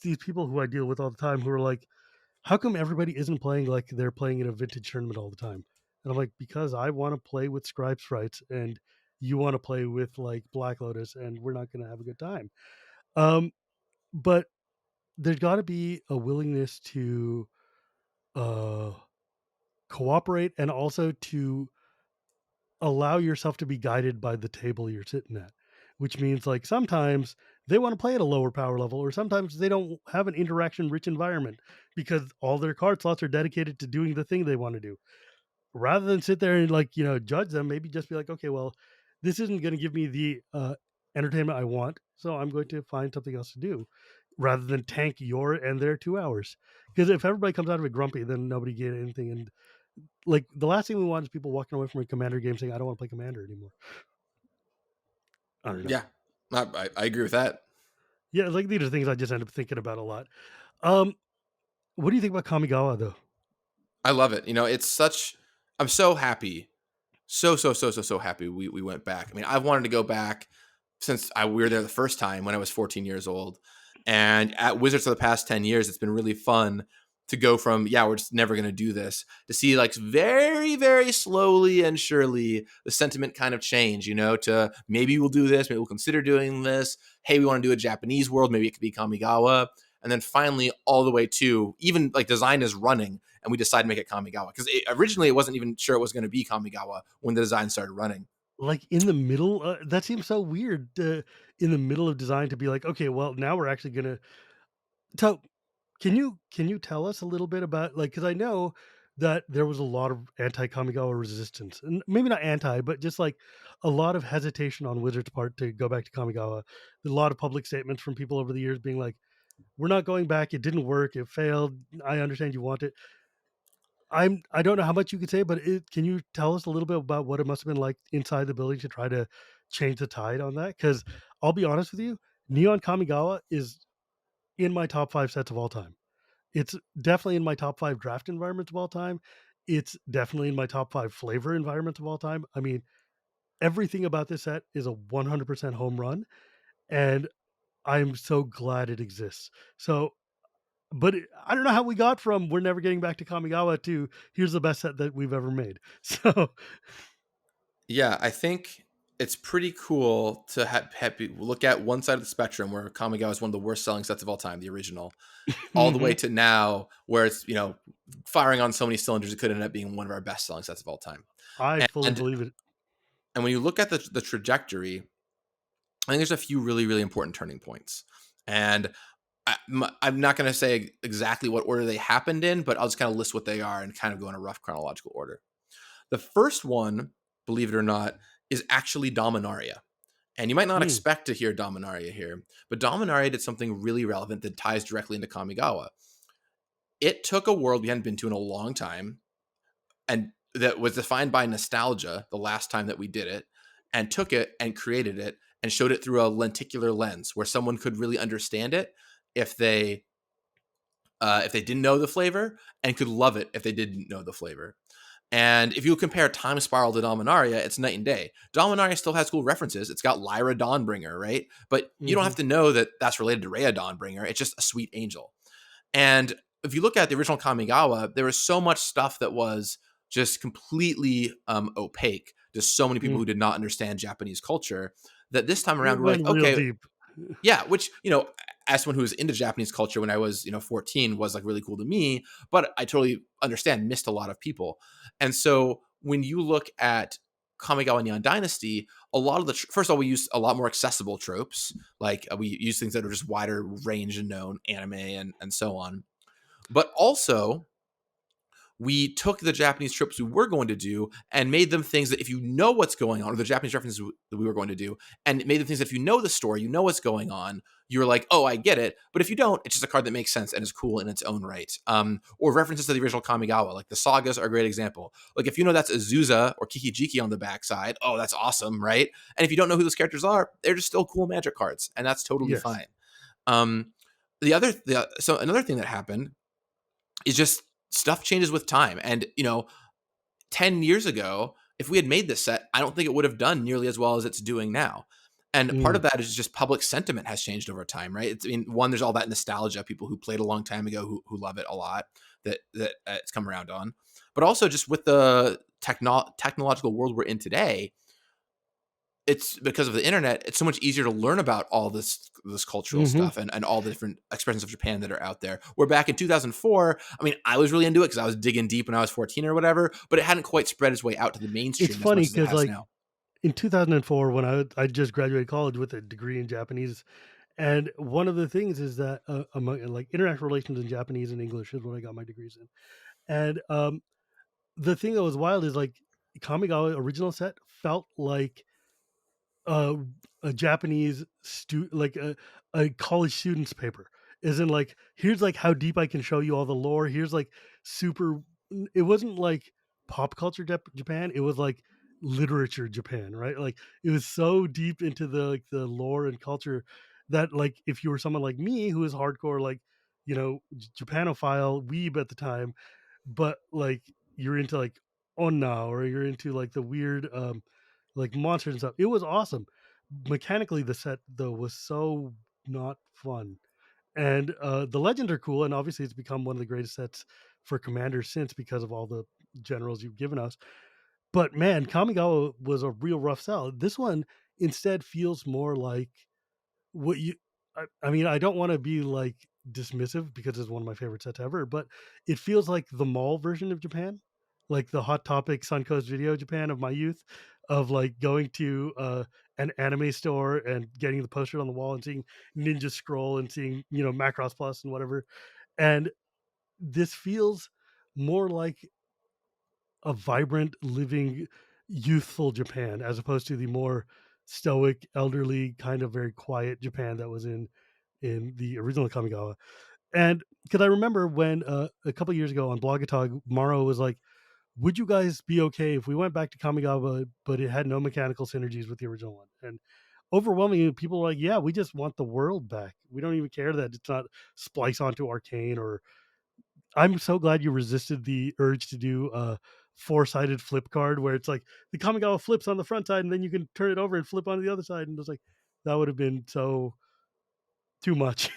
these people who I deal with all the time who are like, how come everybody isn't playing like they're playing in a vintage tournament all the time? And I'm like, because I want to play with scribe sprites and you want to play with like Black Lotus, and we're not going to have a good time. Um, but there's got to be a willingness to uh, cooperate, and also to allow yourself to be guided by the table you're sitting at, which means like sometimes they want to play at a lower power level, or sometimes they don't have an interaction rich environment because all their card slots are dedicated to doing the thing they want to do. Rather than sit there and like, judge them, maybe just be like, okay, well, this isn't going to give me the entertainment I want, so I'm going to find something else to do, rather than tank your and their 2 hours. Because if everybody comes out of it grumpy, then nobody get anything. And like the last thing we want is people walking away from a Commander game saying, I don't want to play Commander anymore. I don't know. Yeah, I agree with that. Yeah, like these are things I just end up thinking about a lot. Um, what do you think about Kamigawa though? I love it. It's such. I'm so happy, so happy we went back. I mean, I've wanted to go back since we were there the first time when I was 14 years old, and at Wizards for the past 10 years, it's been really fun to go from we're just never going to do this to see like very very slowly and surely the sentiment kind of change. To maybe we'll do this, maybe we'll consider doing this. Hey, we want to do a Japanese world, maybe it could be Kamigawa. And then finally, all the way to even like design is running, and we decided to make it Kamigawa because originally it wasn't even sure it was going to be Kamigawa when the design started running. Like in the middle, that seems so weird. In the middle of design to be like, okay, well, now we're actually gonna. So, can you tell us a little bit about like, because I know that there was a lot of anti Kamigawa resistance, and maybe not anti, but just like a lot of hesitation on Wizards' part to go back to Kamigawa. There's a lot of public statements from people over the years being like, "We're not going back. It didn't work. It failed. I understand you want it." I don't know how much you could say, but can you tell us a little bit about what it must have been like inside the building to try to change the tide on that? Because I'll be honest with you, Neon Kamigawa is in my top 5 sets of all time. It's definitely in my top 5 draft environments of all time. It's definitely in my top 5 flavor environments of all time. I mean, everything about this set is a 100% home run, and I'm so glad it exists. So, but I don't know how we got from we're never getting back to Kamigawa to here's the best set that we've ever made. So, Yeah, I think it's pretty cool to look at one side of the spectrum where Kamigawa is one of the worst selling sets of all time, the original, all the way mhm, to now where it's firing on so many cylinders it could end up being one of our best selling sets of all time. I fully And believe it. and when you look at the trajectory, I think there's a few really really important turning points. And I'm not going to say exactly what order they happened in, but I'll just kind of list what they are and kind of go in a rough chronological order. The first one, believe it or not, is actually Dominaria. And you might not Mm, expect to hear Dominaria here, but Dominaria did something really relevant that ties directly into Kamigawa. It took a world we hadn't been to in a long time, and that was defined by nostalgia the last time that we did it, and took it and created it and showed it through a lenticular lens where someone could really understand it if they didn't know the flavor, and could love it if they didn't know the flavor. And if you compare Time Spiral to Dominaria, it's night and day. Dominaria still has cool references. It's got Lyra Dawnbringer, right? But you don't have mhm. to know that that's related to Rhea Dawnbringer. It's just a sweet angel. And if you look at the original Kamigawa, there was so much stuff that was just completely opaque to so many people Mm. who did not understand Japanese culture that this time It around we're went like, real okay, deep. yeah, which, as someone who was into Japanese culture when I was, 14 was like really cool to me, but I totally understand missed a lot of people. And so when you look at Kamigawa Neon Dynasty, a lot of first of all, we use a lot more accessible tropes. Like we use things that are just wider range and known anime and so on. But also we took the Japanese tropes we were going to do and made them things that if you know what's going on, or the Japanese references that we were going to do, and made them things that if you know the story, you know what's going on, you're like, oh, I get it. But if you don't, it's just a card that makes sense and is cool in its own right. Or references to the original Kamigawa, like the sagas are a great example. Like if you know that's Azusa or Kikijiki on the backside, oh, that's awesome, right? And if you don't know who those characters are, they're just still cool magic cards, and that's totally Yes. fine. Um, so another thing that happened is just stuff changes with time. And, 10 years ago, if we had made this set, I don't think it would have done nearly as well as it's doing now. And part Mm. of that is just public sentiment has changed over time, right? One, there's all that nostalgia, people who played a long time ago who love it a lot that it's come around on. But also just with the technological world we're in today, it's because of the internet, it's so much easier to learn about all this cultural Hmm. stuff and all the different expressions of Japan that are out there. Where back in 2004, I mean, I was really into it because I was digging deep when I was 14 or whatever, but it hadn't quite spread its way out to the It's mainstream as funny much as it because has like now. in 2004, when I just graduated college with a degree in Japanese, and one of the things is that among like international relations in Japanese and English is what I got my degrees in, and the thing that was wild is like Kamigawa original set felt like uh, a Japanese like a college student's paper. Isn't like here's like how deep I can show you all the lore. Here's like super. It wasn't like pop culture Japan. It was like literature Japan, right? Like it was so deep into the like the lore and culture that like if you were someone like me who was hardcore like Japanophile weeb at the time, but like you're into like onna or you're into like the weird like monsters and stuff. It was awesome. Mechanically, the set though was so not fun. And the legends are cool, and obviously it's become one of the greatest sets for Commander since because of all the generals you've given us. But man, Kamigawa was a real rough sell. This one instead feels more like what you I mean, I don't want to be like dismissive because it's one of my favorite sets ever, but it feels like the mall version of Japan, like the Hot Topic Suncoast Video Japan of my youth, of like going to an anime store and getting the poster on the wall and seeing Ninja Scroll and seeing Macross Plus and whatever. And this feels more like a vibrant, living, youthful Japan as opposed to the more stoic, elderly, kind of very quiet Japan that was in the original Kamigawa. And because I remember when a couple years ago on Blogatog, Maro was like, "Would you guys be okay if we went back to Kamigawa, but it had no mechanical synergies with the original one?" And overwhelmingly, people were like, "Yeah, we just want the world back. We don't even care that it's not splice onto Arcane or." I'm so glad you resisted the urge to do a four-sided flip card where it's like the Kamigawa flips on the front side and then you can turn it over and flip onto the other side. And it's like that would have been so too much.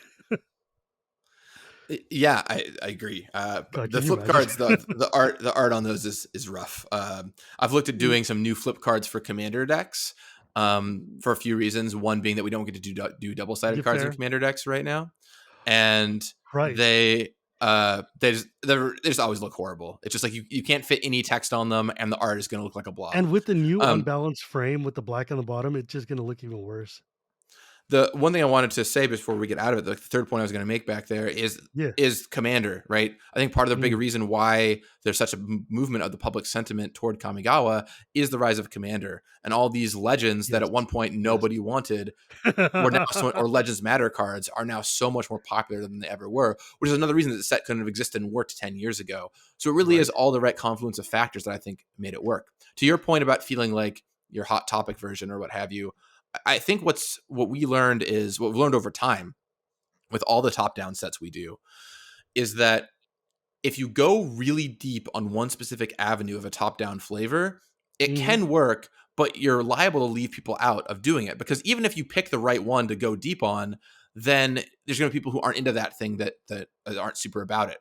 Yeah, I agree. God, The can you flip imagine? cards, the art on those is rough. I've looked at doing some new flip cards for commander decks, for a few reasons. One being that we don't get to do double sided Get cards in fair. commander decks right now, and Right. they just always look horrible. It's just like you can't fit any text on them, and the art is going to look like a blob. And with the new Um, unbalanced frame with the black on the bottom, it's just going to look even worse. the one thing I wanted to say before we get out of it, the third point I was going to make back there Yeah. is Commander, right? I think part of the big Mm. reason why there's such a movement of the public sentiment toward Kamigawa is the rise of Commander and all these legends that Yes. at one point Yes. nobody wanted were now or Legends Matter cards are now so much more popular than they ever were, which is another reason that the set couldn't have existed and worked 10 years ago. So it really is Right. all the right confluence of factors that I think made it work. To your point about feeling like your hot topic version or what have you, I think what we learned is what we've learned over time with all the top down sets we do is that if you go really deep on one specific avenue of a top down flavor, it Hmm. can work, but you're liable to leave people out of doing it because even if you pick the right one to go deep on, then there's going to be people who aren't into that thing that aren't super about it.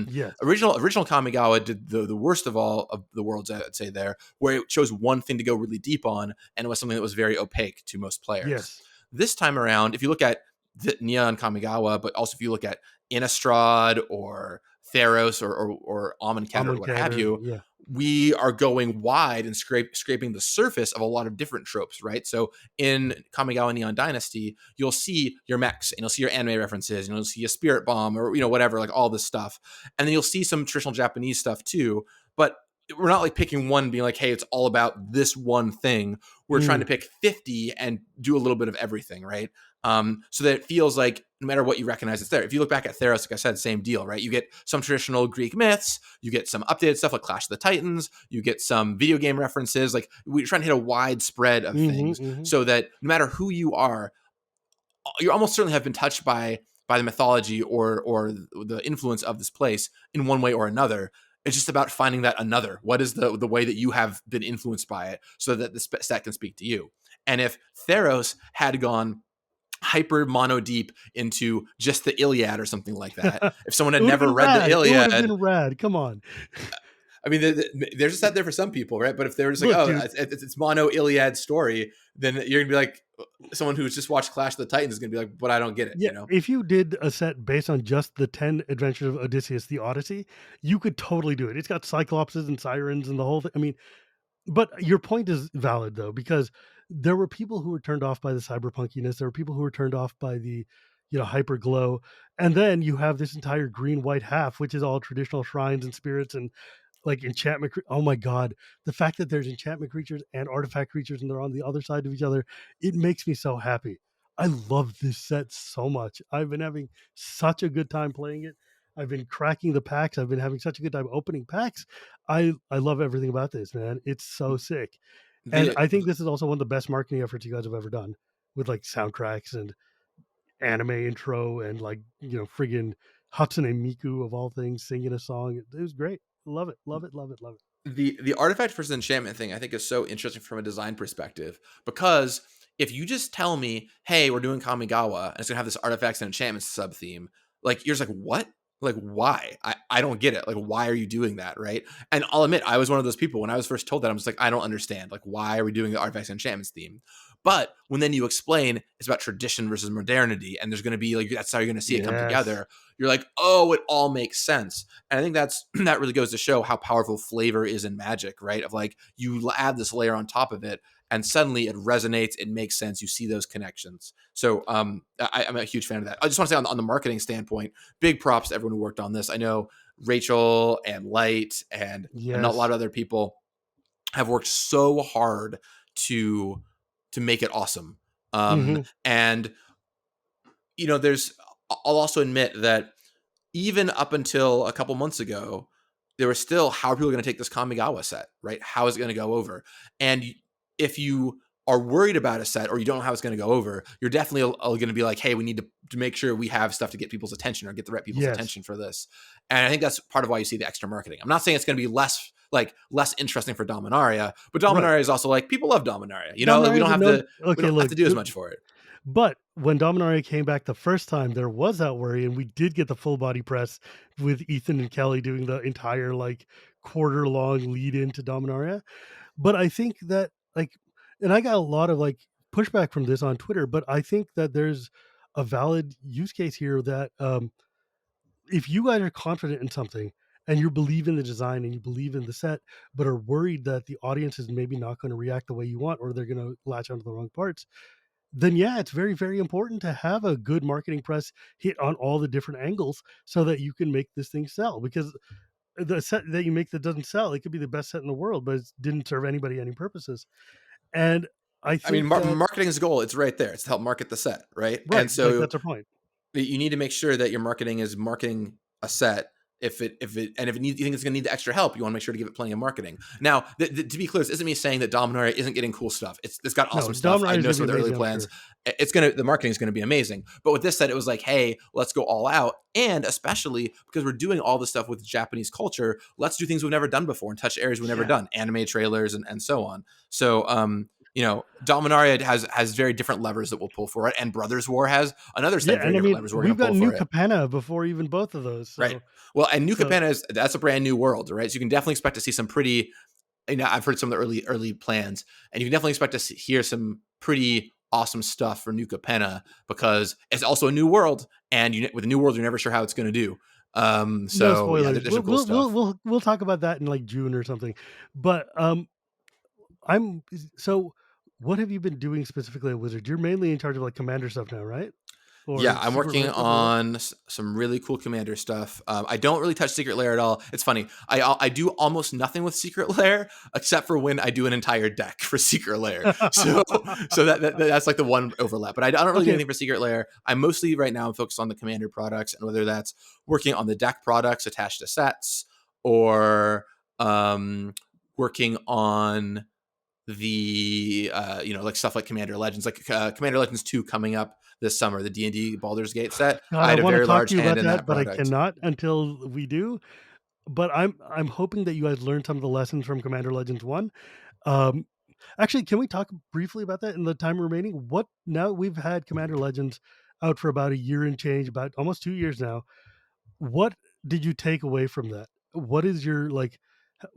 Yes. Original Kamigawa did the worst of all of the worlds, I'd say there, where it chose one thing to go really deep on, and it was something that was very opaque to most players. Yes. This time around, if you look at the Neon Kamigawa, but also if you look at Innistrad or Theros or Amonkhet or what have Amonkhet. you, Yeah. we are going wide and scraping the surface of a lot of different tropes, right? So in Kamigawa Neon Dynasty, you'll see your mechs and you'll see your anime references and you'll see a spirit bomb or whatever, like all this stuff, and then you'll see some traditional Japanese stuff too. But we're not like picking one and being like, hey, it's all about this one thing. We're trying Mm. to pick 50 and do a little bit of everything, right? So that it feels like no matter what you recognize, it's there. If you look back at Theros, like I said, same deal, right? You get some traditional Greek myths, you get some updated stuff like Clash of the Titans, you get some video game references. Like we're trying to hit a wide spread of Hmm. things Hmm. so that no matter who you are, you almost certainly have been touched by the mythology or the influence of this place in one way or another. It's just about finding that another. What is the way that you have been influenced by it so that the set can speak to you? And if Theros had gone hyper mono deep into just the Iliad or something like that, if someone It had would have never been read the rad. It would have Iliad, been rad. Come on. I mean, there's a set there for some people, right? But if they're just like, Look, oh, dude. it's mono Iliad story, then you're gonna be like, someone who's just watched Clash of the Titans is gonna be like, but I don't get it, Yeah, you know? if you did a set based on just the 10 Adventures of Odysseus, the Odyssey, you could totally do it. It's got cyclopses and sirens and the whole thing. I mean, but your point is valid though, because there were people who were turned off by the cyberpunkiness. There were people who were turned off by the, hyper glow, and then you have this entire green white half, which is all traditional shrines and spirits and like enchantment. Oh my god, the fact that there's enchantment creatures and artifact creatures and they're on the other side of each other, it makes me so happy. I love this set so much. I've been having such a good time playing it. I've been cracking the packs. I've been having such a good time opening packs. I love everything about this, man. It's so sick. And The I think this is also one of the best marketing efforts you guys have ever done with like soundtracks and anime intro and like, friggin' Hatsune Miku of all things singing a song. It was great. Love it. Love it. Love it. Love it. the artifact versus enchantment thing I think is so interesting from a design perspective, because if you just tell me, hey, we're doing Kamigawa and it's gonna have this artifacts and enchantments sub theme, like you're just like, what? Like, why? I don't get it. Like, why are you doing that? Right. And I'll admit, I was one of those people when I was first told that. I'm just like, I don't understand. Like, why are we doing the artifacts and enchantments theme? But when then you explain it's about tradition versus modernity, and there's going to be like, that's how you're going to see it come Yes. together, you're like, oh, it all makes sense. And I think that's that really goes to show how powerful flavor is in Magic, right? Of like, you add this layer on top of it and suddenly it resonates, it makes sense, you see those connections. So I'm a huge fan of that. I just want to say on the marketing standpoint, big props to everyone who worked on this. I know Rachel and Light and a lot Yes. of other people have worked so hard to make it awesome. Hmm. And there's, I'll also admit that even up until a couple months ago, there was still, how are people going to take this Kamigawa set, right? How is it going to go over? And if you are worried about a set or you don't know how it's going to go over, you're definitely going to be like, hey, we need to make sure we have stuff to get people's attention or get the right people's Yes. attention for this. And I think that's part of why you see the extra marketing. I'm not saying it's going to be less interesting for Dominaria, but Right. Dominaria is also like, people love Dominaria. Like, Dominaria is a known. we Okay, don't have look. to do as much for it. But when Dominaria came back the first time, there was that worry, and we did get the full body press with Ethan and Kelly doing the entire like quarter long lead into Dominaria. But I think that like, and I got a lot of like pushback from this on Twitter, but I think that there's a valid use case here that if you guys are confident in something and you believe in the design and you believe in the set, but are worried that the audience is maybe not going to react the way you want or they're going to latch onto the wrong parts, then yeah, it's very, very important to have a good marketing press hit on all the different angles so that you can make this thing sell. Because the set that you make that doesn't sell, it could be the best set in the world, but it didn't serve anybody any purposes. And I I mean, think that marketing's goal, it's right there. It's to help market the set, right? And right, like so that's our point. you need to make sure that your marketing is marketing a set. If it needs, you think it's going to need the extra help, you want to make sure to give it plenty of marketing. Now, to be clear, this isn't me saying that Dominaria isn't getting cool stuff. It's got No, awesome stuff. I Dominaria is know gonna some be of the early amazing, I'm plans. sure. The marketing is going to be amazing. But with this set, it was like, hey, let's go all out, and especially because we're doing all this stuff with Japanese culture, let's do things we've never done before and touch areas we've never Yeah. done, anime trailers and so on. So, Dominaria has very different levers that we'll pull for it, and Brothers War has another set Yeah, of very and I different mean, levers we're going we've to got pull new for it. Capenna before even both of those. Right. So Well, and New so Capenna that's a brand new world, right? So you can definitely expect to see some pretty. I've heard some of the early plans, and you can definitely expect to hear some pretty awesome stuff for New Capenna, because it's also a new world, and with a new world, you're never sure how it's going to do. no So yeah, spoilers. there's some We'll cool we'll we'll stuff. we'll, we'll talk about that in like June or something. But I'm so what have you been doing specifically at Wizard? You're mainly in charge of like commander stuff now, right? Yeah, Or I'm secret working lair stuff or what? on some really cool commander stuff. I don't really touch Secret Lair at all. It's funny. I do almost nothing with Secret Lair except for when I do an entire deck for Secret Lair. So that's like the one overlap. But I don't really do Okay. anything for Secret Lair. I'm mostly right now focused on the commander products, and whether that's working on the deck products attached to sets, or working on the like stuff like Commander Legends, like Commander Legends 2 coming up this summer, the D&D Baldur's Gate set. God, I I had a want to very talk large to you hand about in that, that but I product. cannot until we do. But I'm hoping that you guys learned some of the lessons from Commander Legends 1. Um, actually, can we talk briefly about that in the time remaining? What now we've had Commander Legends out for about a year and change, about almost 2 years now. What did you take away from that? What is your like?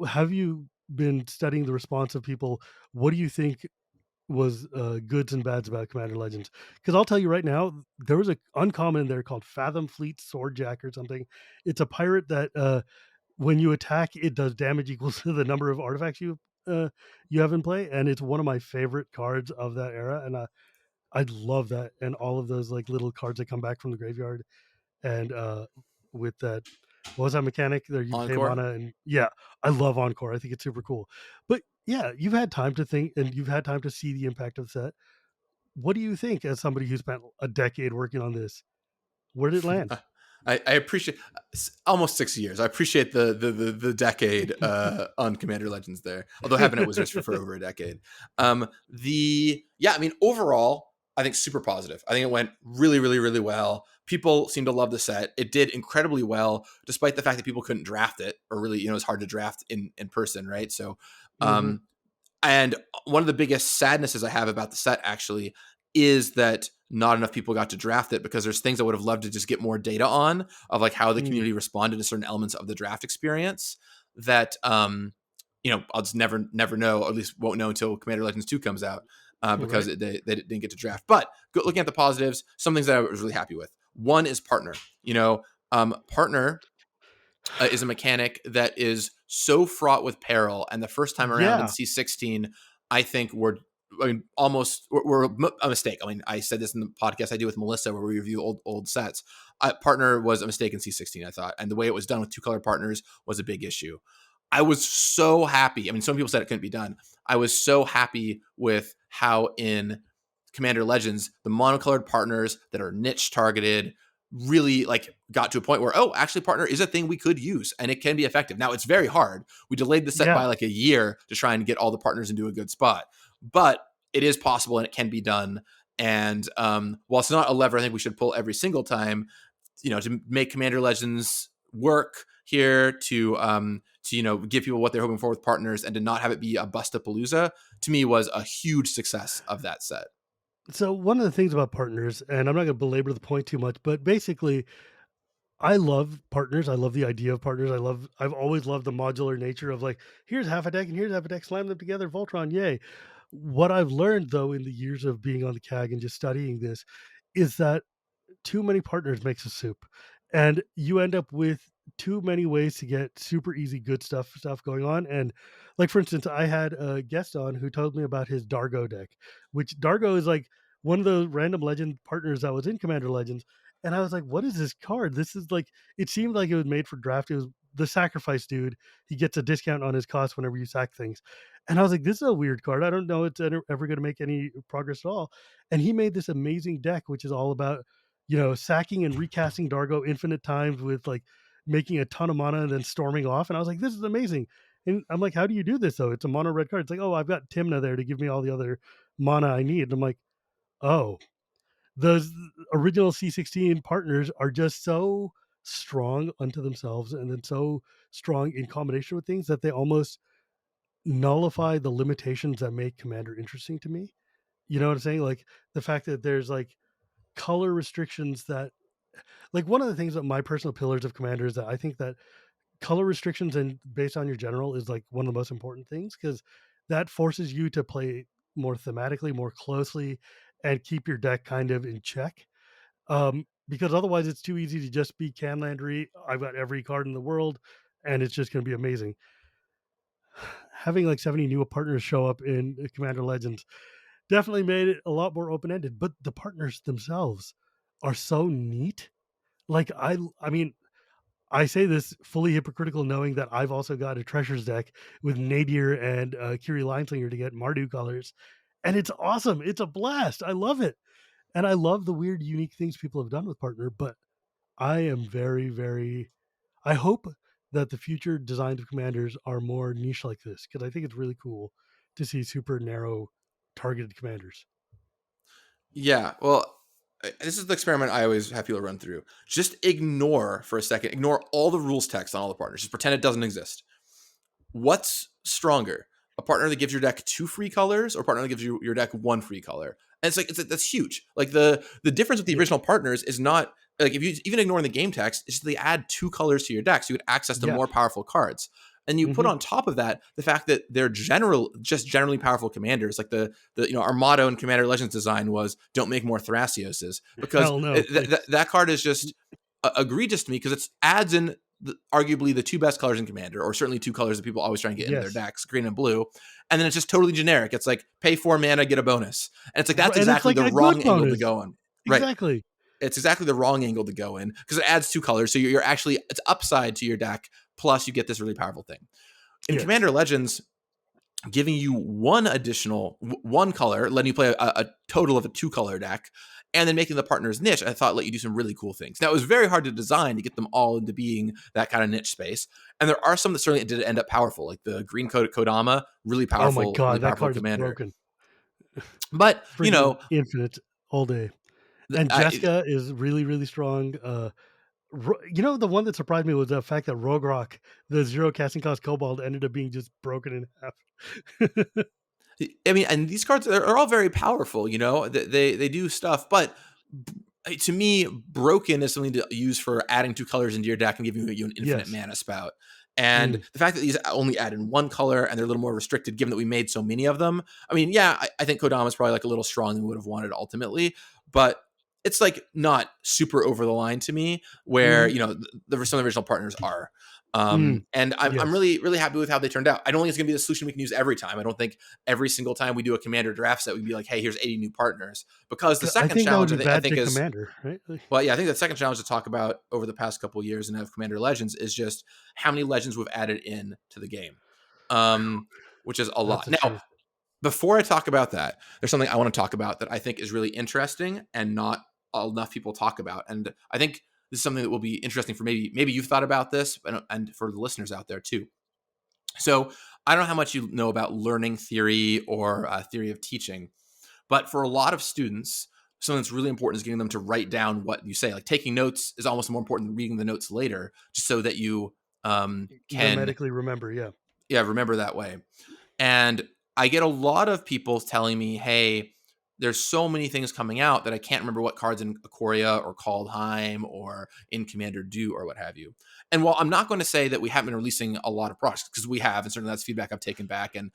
Have you been studying the response of people? What do you think was goods and bads about Commander Legends? Because I'll tell you right now, there was a uncommon in there called Fathom Fleet Swordjack or something. It's a pirate that when you attack, it does damage equals to the number of artifacts you have in play, and it's one of my favorite cards of that era. And I love that, and all of those like little cards that come back from the graveyard, and with that, what was that mechanic there? You pay Encore. mana, and yeah, I love Encore. I think it's super cool. But yeah, you've had time to think, and you've had time to see the impact of the set. What do you think, as somebody who spent a decade working on this? Where did it land? I appreciate almost 6 years. I appreciate the decade on Commander Legends there. Although I haven't at Wizards for over a decade. I mean, overall, I think super positive. I think it went really, really, really well. People seem to love the set. It did incredibly well, despite the fact that people couldn't draft it, or really, it's hard to draft in person, right? So, Hmm. um, and one of the biggest sadnesses I have about the set actually is that not enough people got to draft it, because there's things I would have loved to just get more data on, of like how the Mm. community responded to certain elements of the draft experience that I'll just never know, or at least won't know until Commander Legends 2 comes out, because Right. they didn't get to draft. But looking at the positives, some things that I was really happy with. One is partner. Partner is a mechanic that is so fraught with peril. And the first time around in Yeah. C16, I think we're a mistake. I mean, I said this in the podcast I do with Melissa where we review old sets. Partner was a mistake in C16, I thought. And the way it was done with 2-color partners was a big issue. I was so happy. I mean, some people said it couldn't be done. I was so happy with how in Commander Legends, the monocolored partners that are niche targeted really like got to a point where, oh, actually partner is a thing we could use and it can be effective. Now it's very hard. We delayed the set by Yeah. like a year to try and get all the partners into a good spot, but it is possible and it can be done. And while it's not a lever I think we should pull every single time, to make Commander Legends work here, to give people what they're hoping for with partners, and to not have it be a bustapalooza, to me was a huge success of that set. So one of the things about partners, and I'm not going to belabor the point too much, but basically, I love partners. I love the idea of partners. I've always loved the modular nature of like, here's half a deck and here's half a deck, slam them together, Voltron, yay. What I've learned though in the years of being on the CAG and just studying this is that too many partners makes a soup, and you end up with too many ways to get super easy good stuff going on. And like for instance, I had a guest on who told me about his Dargo deck, which Dargo is like one of the random legend partners that was in Commander Legends. And I was like, what is this card? This is like, it seemed like it was made for draft. It was the sacrifice dude. He gets a discount on his cost whenever you sack things. And I was like, this is a weird card. I don't know it's ever going to make any progress at all. And he made this amazing deck, which is all about sacking and recasting Dargo infinite times with like making a ton of mana and then storming off. And I was like, this is amazing. And I'm like, how do you do this though? It's a mono red card. It's like, oh, I've got Timna there to give me all the other mana I need. And I'm like, oh, those original C16 partners are just so strong unto themselves and then so strong in combination with things that they almost nullify the limitations that make Commander interesting to me. You know what I'm saying? Like the fact that there's like color restrictions that like one of the things that my personal pillars of Commander is that I think that color restrictions and based on your general is like one of the most important things because that forces you to play more thematically, more closely, and keep your deck kind of in check. Because otherwise, it's too easy to just be Canlandry. I've got every card in the world, and it's just going to be amazing. Having like 70 new partners show up in Commander Legends definitely made it a lot more open ended. But the partners themselves are so neat. Like I mean, I say this fully hypocritical, knowing that I've also got a treasures deck with Nadir and Kiri Lineslinger to get Mardu colors, and it's awesome. It's a blast. I love it, and I love the weird, unique things people have done with partner. But I am very, very. I hope that the future designs of commanders are more niche like this because I think it's really cool to see super narrow, targeted commanders. Yeah, well, this is the experiment I always have people run through. Just ignore for a second, ignore all the rules text on all the partners. Just pretend it doesn't exist. What's stronger? A partner that gives your deck 2 free colors, or a partner that gives your deck 1 free color? And that's huge. Like the difference with the Yeah, original partners is not like, if you even ignoring the game text, is they add 2 colors to your deck so you can access to yeah, more powerful cards. And you put Mhm. on top of that the fact that they're generally powerful commanders. Like the our motto in Commander Legends design was "Don't make more Thrasioses," because Hell no, please. that card is just egregious to me because it adds in arguably the two best colors in Commander, or certainly two colors that people always try and get into their Yes. decks, green and blue. And then it's just totally generic. It's like pay 4 mana, get a bonus, and it's like R that's and it's exactly like the a good wrong angle to bonus. go on. Right. Exactly. It's exactly the wrong angle to go in because it adds two colors. So you're actually, it's upside to your deck. Plus, you get this really powerful thing. In Yes. Commander Legends, giving you one color, letting you play a total of a 2-color deck, and then making the partners niche, I thought let you do some really cool things. Now, it was very hard to design to get them all into being that kind of niche space. And there are some that certainly did end up powerful, like the green Kodama, really Oh my powerful god, that card is commander. broken. But, Freaking infinite all day. And I, Jessica is really, really strong. The one that surprised me was the fact that Rogrock, the 0 casting cost kobold, ended up being just broken in half. mean, and these cards are all very powerful. They do stuff, but to me, broken is something to use for adding 2 colors into your deck and giving you an infinite Yes. mana spout. And Mm. the fact that these only add in 1 color and they're a little more restricted, given that we made so many of them. I mean, yeah, I think Kodama is probably like a little strong than we would have wanted ultimately, but it's like not super over the line to me. Where Mhm. some of the original partners are. Mm. And I'm Yes. really, really happy with how they turned out. I don't think it's going to be the solution we can use every time. I don't think every single time we do a commander draft set, we'd be like, hey, here's 80 new partners. Because the I second think that would challenge, be I bad think to is, Commander, right? well, yeah, I think the second challenge to talk about over the past couple of years and of Commander Legends is just how many legends we've added in to the game, which is a That's lot. the Now, truth. before I talk about that, there's something I want to talk about that I think is really interesting and not enough people talk about. And I think this is something that will be interesting for maybe you've thought about this, and for the listeners out there too. So I don't know how much you know about learning theory or theory of teaching, but for a lot of students, something that's really important is getting them to write down what you say. Like taking notes is almost more important than reading the notes later, just so that you can Memetically remember, yeah. remember that way. And I get a lot of people telling me, hey, there's so many things coming out that I can't remember what cards in Ikoria or Kaldheim or in Commander do or what have you. And while I'm not going to say that we haven't been releasing a lot of products, because we have, and certainly that's feedback I've taken back and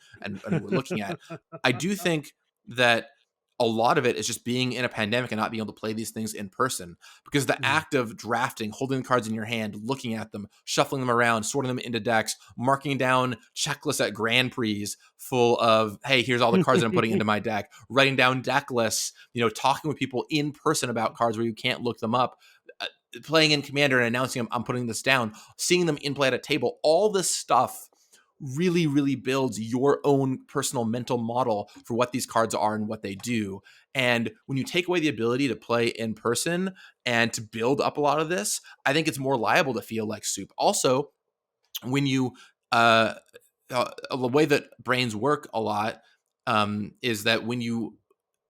we're looking at, I do think that a lot of it is just being in a pandemic and not being able to play these things in person, because the Mm. act of drafting, holding the cards in your hand, looking at them, shuffling them around, sorting them into decks, marking down checklists at Grand Prix full of, hey, here's all the cards that I'm putting into my deck, writing down deck lists, talking with people in person about cards where you can't look them up, playing in Commander and announcing I'm putting this down, seeing them in play at a table, all this stuff really, really builds your own personal mental model for what these cards are and what they do. And when you take away the ability to play in person and to build up a lot of this, I think it's more liable to feel like soup. Also, when you the way that brains work a lot is that when you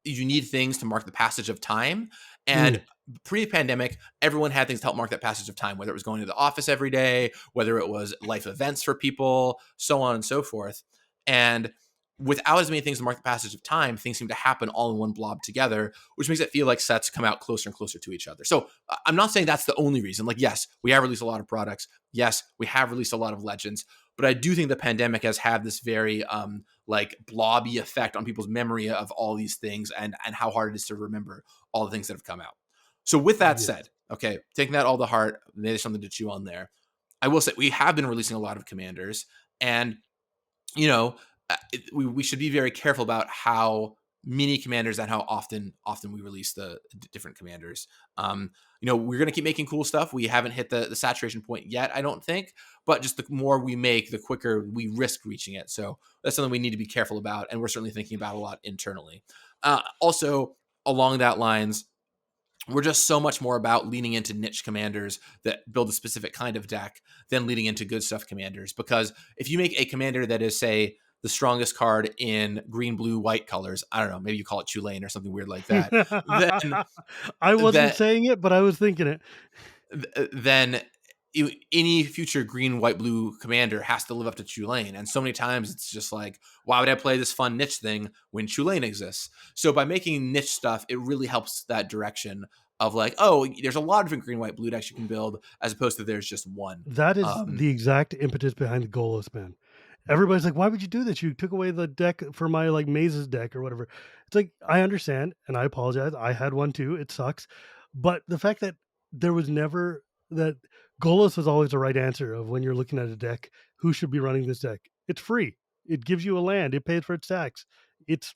need things to mark the passage of time. And Mm. pre-pandemic, everyone had things to help mark that passage of time, whether it was going to the office every day, whether it was life events for people, so on and so forth. And without as many things to mark the passage of time, things seem to happen all in one blob together, which makes it feel like sets come out closer and closer to each other. So I'm not saying that's the only reason. Like, yes, we have released a lot of products. Yes, we have released a lot of legends. But I do think the pandemic has had this very like blobby effect on people's memory of all these things and how hard it is to remember all the things that have come out. So with that Yes. said, okay, taking that all to heart, maybe there's something to chew on there. I will say we have been releasing a lot of commanders, and we should be very careful about how many commanders and how often we release the different commanders. We're going to keep making cool stuff. We haven't hit the saturation point yet, I don't think, but just the more we make, the quicker we risk reaching it. So that's something we need to be careful about, and we're certainly thinking about a lot internally. Also, along that lines, we're just so much more about leaning into niche commanders that build a specific kind of deck than leading into good stuff commanders. Because if you make a commander that is, say, the strongest card in green, blue, white colors, I don't know, maybe you call it Tulane or something weird like that, then I wasn't that saying it, but I was thinking it. then any future green, white, blue commander has to live up to Tulane. And so many times it's just like, why would I play this fun niche thing when Tulane exists? So by making niche stuff, it really helps that direction. of like, oh, there's a lot of different green, white, blue decks you can build, as opposed to there's just one. That is Um, the exact impetus behind the Golos, man. Everybody's like, "Why would you do this? You took away the deck for my like mazes deck or whatever." It's like I understand, and I apologize. I had one too. It sucks, but the fact that there was never that Golos was always the right answer of when you're looking at a deck, who should be running this deck? It's free. It gives you a land. It pays for its tax. It's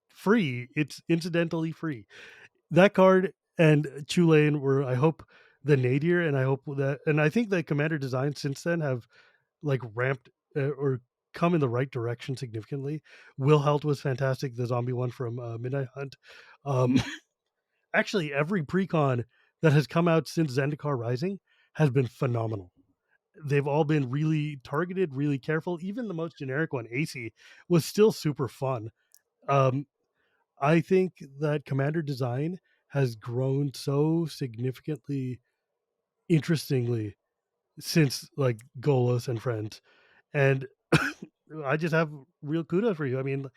free. It's incidentally free. That card and Chulane were, I hope, the nadir, and I hope that, and I think the commander designs since then have like ramped or come in the right direction significantly. Will Helt was fantastic. The zombie one from Midnight Hunt. Um, actually, every precon that has come out since Zendikar Rising has been phenomenal. They've all been really targeted, really careful. Even the most generic one, AC, was still super fun. Um, I think that commander design has grown so significantly, interestingly, since like Golos and Friends, and I just have real kudos for you. I mean,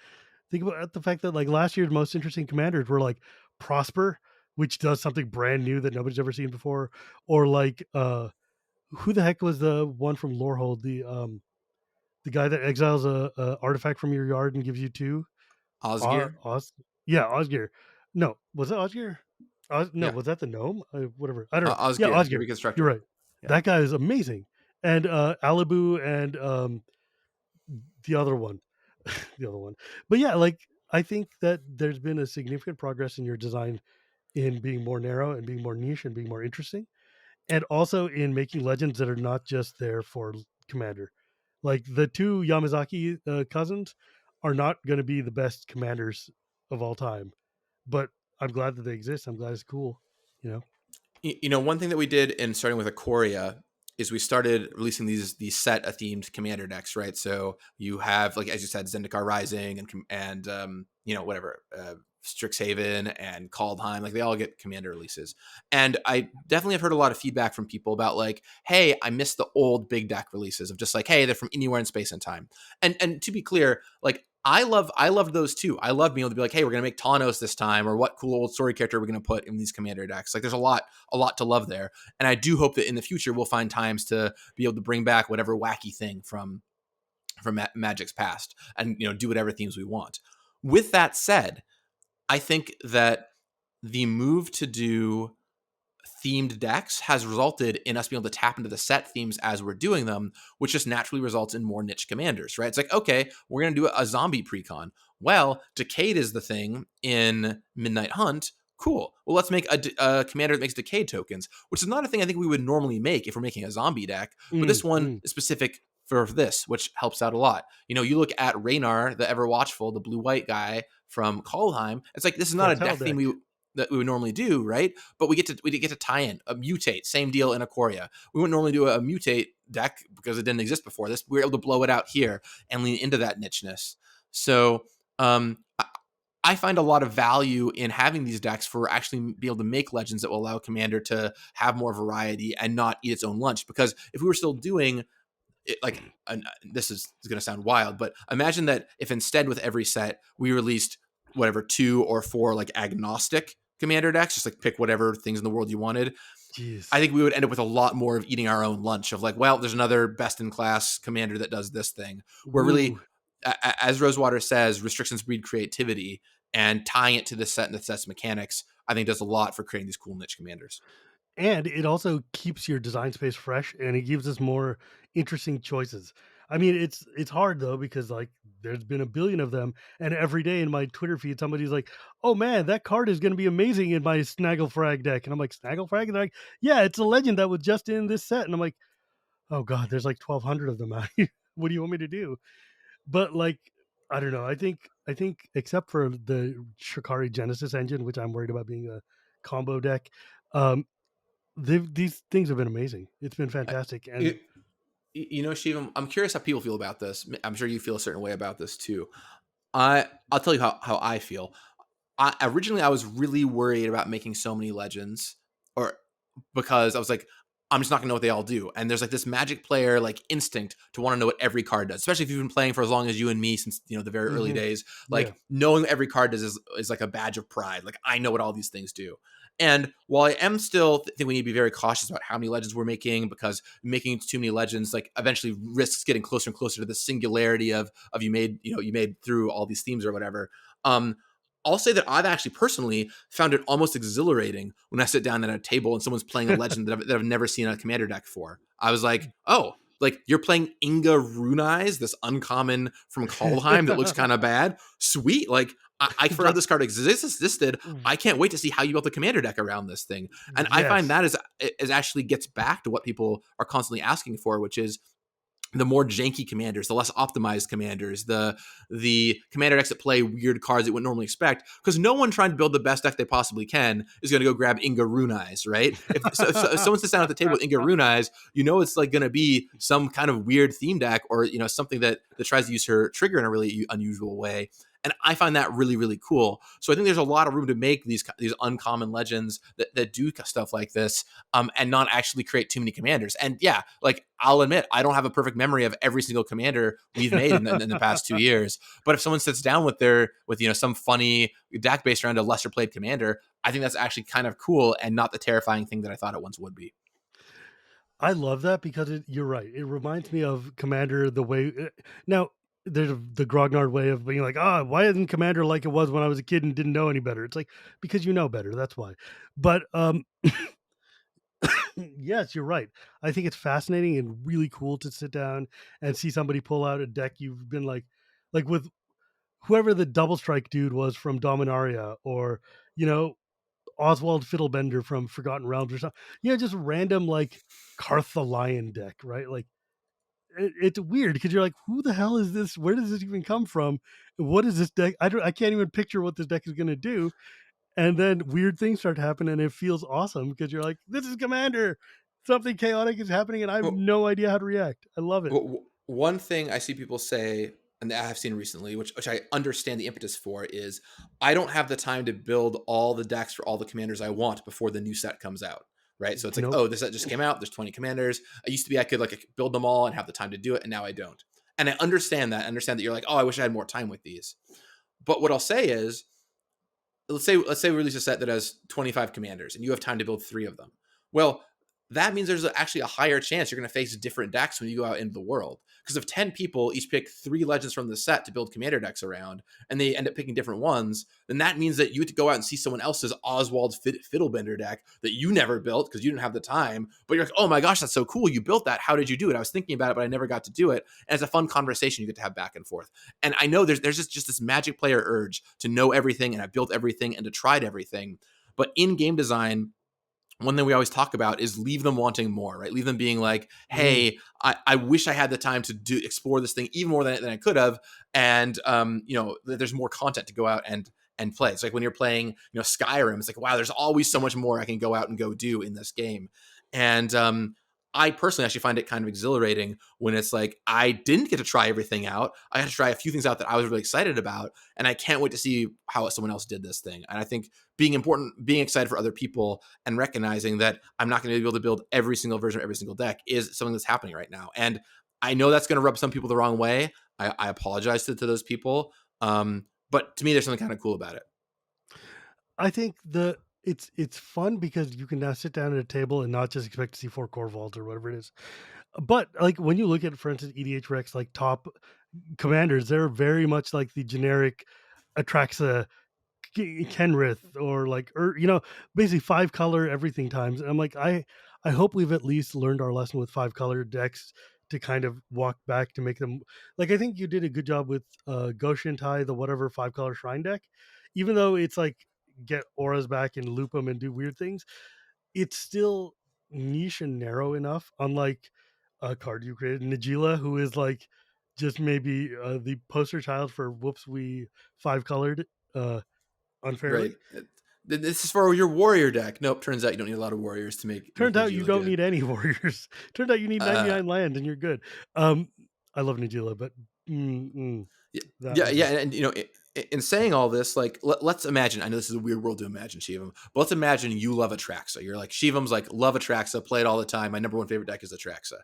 think about the fact that like last year's most interesting commanders were like Prosper, which does something brand new that nobody's ever seen before, or like who the heck was the one from Lorehold, the guy that exiles a artifact from your yard and gives you two? Osgir, Oz, yeah, Osgir. No, was it Osgir? No, yeah, was that the gnome? Whatever. I don't know. Yeah, Osgir, the Osgir. You're reconstructor. right. Yeah. That guy is amazing. And Alibu and the other one, the other one. But yeah, like I think that there's been a significant progress in your design in being more narrow and being more niche and being more interesting, and also in making legends that are not just there for commander. Like the two Yamazaki cousins are not going to be the best commanders of all time, but I'm glad that they exist. I'm glad it's cool. You know. One thing that we did in starting with Ikoria is we started releasing these set themed commander decks, right? So you have, like as you said, Zendikar Rising and whatever, Strixhaven and Kaldheim, like they all get commander releases. And I definitely have heard a lot of feedback from people about like, hey, I miss the old big deck releases of just like, hey, they're from anywhere in space and time. And to be clear, like I loved those too. I love being able to be like, hey, we're gonna make Tawnos this time, or what cool old story character we're gonna put in these commander decks. Like there's a lot to love there. And I do hope that in the future we'll find times to be able to bring back whatever wacky thing from Magic's past and do whatever themes we want. With that said, I think that the move to do themed decks has resulted in us being able to tap into the set themes as we're doing them, which just naturally results in more niche commanders, right? It's like, okay, we're going to do a zombie precon. Well, Decade is the thing in Midnight Hunt. Cool. Well, let's make a commander that makes Decade tokens, which is not a thing I think we would normally make if we're making a zombie deck. But this one Mm. is specific for this, which helps out a lot. You look at Raynar, the Ever Watchful, the blue-white guy from Kaldheim. It's like this is not a Foretell deck theme deck. that we would normally do, right? But we get to tie in a mutate, same deal in Ikoria. We wouldn't normally do a mutate deck because it didn't exist before this. We were able to blow it out here and lean into that nicheness. So I find a lot of value in having these decks for actually be able to make legends that will allow Commander to have more variety and not eat its own lunch. Because if we were still doing it, like, this is going to sound wild, but imagine that if instead with every set we released whatever 2 or 4 like agnostic commander decks, just like pick whatever things in the world you wanted. I Jeez. think we would end up with a lot more of eating our own lunch of like, well, there's another best in class commander that does this thing. Where really, Woo. as Rosewater says, restrictions breed creativity, and tying it to the set and the set's mechanics, I think does a lot for creating these cool niche commanders. And it also keeps your design space fresh, and it gives us more interesting choices. I mean, it's hard though because like there's been a billion of them, and every day in my Twitter feed somebody's like, "Oh man, that card is going to be amazing in my Snagglefrag deck," and I'm like, "Snagglefrag?" And they're like, "Yeah, it's a legend that was just in this set," and I'm like, "Oh god, there's like 1,200 of them out here. What do you want me to do?" But like, I don't know. I think except for the Shikari Genesis engine, which I'm worried about being a combo deck. Um, these things have been amazing. It's been I, fantastic, and it, Shivam, I'm curious how people feel about this. I'm sure you feel a certain way about this too. I'll tell you how I feel. Originally I was really worried about making so many legends, or because I was like, I'm just not gonna know what they all do. And there's like this Magic player like instinct to want to know what every card does, especially if you've been playing for as long as you and me since the very early Hmm. days. Yeah. Like knowing what every card does is like a badge of pride. Like I know what all these things do. And while I am still think we need to be very cautious about how many legends we're making, because making too many legends like eventually risks getting closer and closer to the singularity of you made through all these themes or whatever. Um, I'll say that I've actually personally found it almost exhilarating when I sit down at a table and someone's playing a legend that I've never seen a commander deck for. I was like, oh, like you're playing Inga Runais, this uncommon from Kaldheim that looks kind of bad. Sweet. Like I forgot Dra- this card existed. I can't wait to see how you built the commander deck around this thing. And I find yes. that is actually gets back to what people are constantly asking for, which is the more janky commanders, the less optimized commanders, the commander decks that play weird cards that you wouldn't normally expect. Because no one trying to build the best deck they possibly can is going to go grab Inga Runais, right? If someone sits down at the table with Inga Runais, it's like going to be some kind of weird theme deck, or something that tries to use her trigger in a really unusual way. And I find that really, really cool. So I think there's a lot of room to make these uncommon legends that do stuff like this, and not actually create too many commanders. And yeah, like I'll admit, I don't have a perfect memory of every single commander we've made in the past 2 years. But if someone sits down with some funny deck based around a lesser played commander, I think that's actually kind of cool and not the terrifying thing that I thought it once would be. I love that because you're right. It reminds me of Commander the way now there's the grognard way of being like, why isn't Commander like it was when I was a kid and didn't know any better? It's like because you know better, that's why. But yes, you're right. I think it's fascinating and really cool to sit down and see somebody pull out a deck you've been like with whoever the double strike dude was from Dominaria, or you know Oswald Fiddlebender from Forgotten Realms or something. Just random like Karth the Lion deck, right? Like it's weird because you're like, who the hell is this? Where does this even come from? What is this deck? I can't even picture what this deck is going to do. And then weird things start happening, and it feels awesome because you're like, this is Commander. Something chaotic is happening, and I have Well, no idea how to react. I love it. one thing I see people say, and that I have seen recently, which I understand the impetus for, is I don't have the time to build all the decks for all the commanders I want before the new set comes out. Right. So it's like, Nope. oh, this set just came out. There's 20 commanders. I used to be, I could like build them all and have the time to do it. And now I don't. And I understand that. I understand that you're like, oh, I wish I had more time with these. But what I'll say is, let's say we release a set that has 25 commanders and you have time to build 3 of them. Well, that means there's actually a higher chance you're going to face different decks when you go out into the world. Because if 10 people each pick 3 legends from the set to build commander decks around, and they end up picking different ones, then that means that you have to go out and see someone else's Oswald Fiddlebender deck that you never built because you didn't have the time. But you're like, oh my gosh, that's so cool. You built that. How did you do it? I was thinking about it, but I never got to do it. And it's a fun conversation you get to have back and forth. And I know there's just this Magic player urge to know everything and have built everything and to tried everything. But in game design, one thing we always talk about is leave them wanting more, right? Leave them being like, Mm. hey, I wish I had the time to explore this thing even more than I could have. And, there's more content to go out and play. It's like when you're playing, Skyrim, it's like, wow, there's always so much more I can go out and go do in this game. And I personally actually find it kind of exhilarating when it's like, I didn't get to try everything out. I had to try a few things out that I was really excited about. And I can't wait to see how someone else did this thing. And I think being excited for other people and recognizing that I'm not going to be able to build every single version of every single deck is something that's happening right now. And I know that's going to rub some people the wrong way. I apologize to those people. But to me, there's something kind of cool about it. I think it's fun because you can now sit down at a table and not just expect to see 4 Corvalds or whatever it is. But like when you look at, for instance, EDH Rex, like top commanders, they're very much like the generic Atraxa Kenrith, or like, basically 5 color everything times. And I'm like, I hope we've at least learned our lesson with 5 color decks to kind of walk back to make them like, I think you did a good job with Goshen Tai, the whatever 5 color shrine deck. Even though it's like get auras back and loop them and do weird things, it's still niche and narrow enough, unlike a card you created, Najila, who is like just maybe the poster child for whoops, we 5 colored Right. unfairly. This is for your warrior deck. Nope. Turns out you don't need a lot of warriors to make Turns out you Najila don't good. need any warriors. Turns out you need Uh, 99 land and you're good. I love Najila, but yeah, that yeah, was yeah, a and in saying all this, like let's imagine. I know this is a weird world to imagine, Shivam, but let's imagine you love Atraxa. You're like Shivam's like love Atraxa, play it all the time. My number one favorite deck is Atraxa,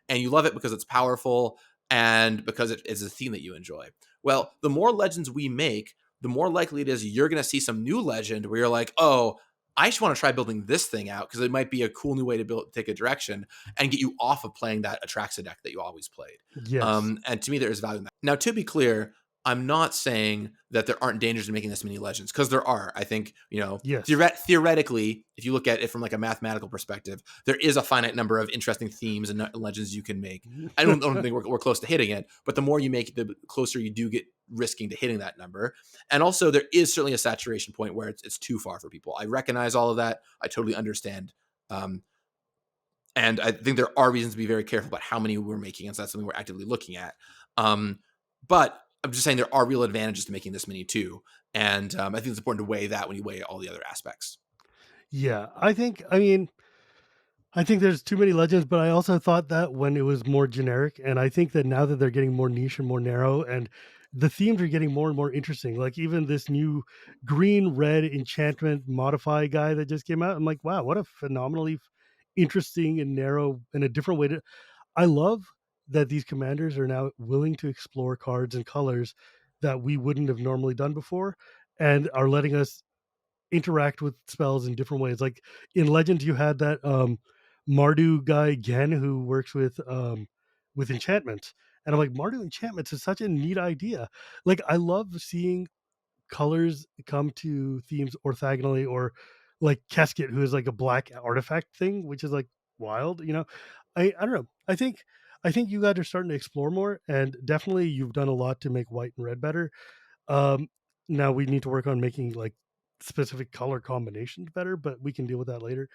and you love it because it's powerful and because it is a theme that you enjoy. Well, the more legends we make, the more likely it is you're going to see some new legend where you're like, oh, I just want to try building this thing out because it might be a cool new way to take a direction and get you off of playing that Atraxa deck that you always played. Yes. And to me, there is value in that. Now, to be clear, I'm not saying that there aren't dangers in making this many legends, because there are. I think, Yes. theoretically, if you look at it from like a mathematical perspective, there is a finite number of interesting themes and legends you can make. I don't think we're close to hitting it, but the more you make it, the closer you do get risking to hitting that number. And also, there is certainly a saturation point where it's too far for people. I recognize all of that. I totally understand. And I think there are reasons to be very careful about how many we're making, and so that's something we're actively looking at. But I'm just saying there are real advantages to making this many too. And I think it's important to weigh that when you weigh all the other aspects. Yeah. I think there's too many legends, but I also thought that when it was more generic. And I think that now that they're getting more niche and more narrow, and the themes are getting more and more interesting, like even this new green red enchantment modify guy that just came out, I'm like, wow, what a phenomenally interesting and narrow and a different way to. I love that these commanders are now willing to explore cards and colors that we wouldn't have normally done before, and are letting us interact with spells in different ways. Like in Legends, you had that Mardu guy Gen who works with enchantments, and I'm like, Mardu enchantments is such a neat idea. Like I love seeing colors come to themes orthogonally, or like Casket, who is like a black artifact thing, which is like wild. I don't know. I think you guys are starting to explore more, and definitely you've done a lot to make white and red better. Um, Now we need to work on making like specific color combinations better, but we can deal with that later.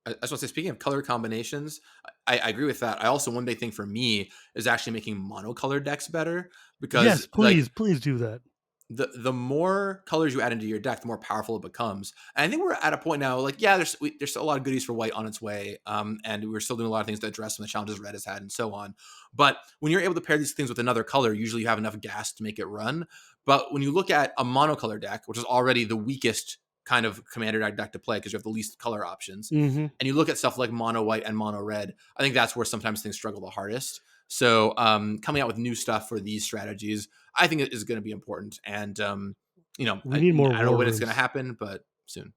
I just want to say, speaking of color combinations, I agree with that. I also, one big thing for me is actually making monocolored decks better, because Yes, please do that. the more colors you add into your deck, the more powerful it becomes. And I think we're at a point now, like, yeah, there's still a lot of goodies for white on its way, and we're still doing a lot of things to address some of the challenges red has had and so on. But when you're able to pair these things with another color, usually you have enough gas to make it run. But when you look at a monocolor deck, which is already the weakest kind of commander deck to play because you have the least color options, Hmm. and you look at stuff like mono white and mono red, I think that's where sometimes things struggle the hardest. So coming out with new stuff for these strategies, I think it is going to be important. And We I need more don't know war when it's going to rooms. happen, but soon.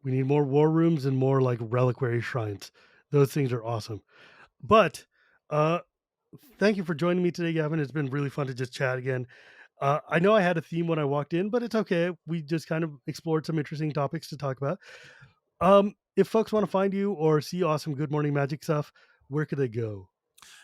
We need more war rooms and more like reliquary shrines. Those things are awesome. But uh thank you for joining me today, Gavin. It's been really fun to just chat again. I know I had a theme when I walked in, but it's okay. We just kind of explored some interesting topics to talk about. If folks want to find you or see awesome Good Morning Magic stuff, where could they go?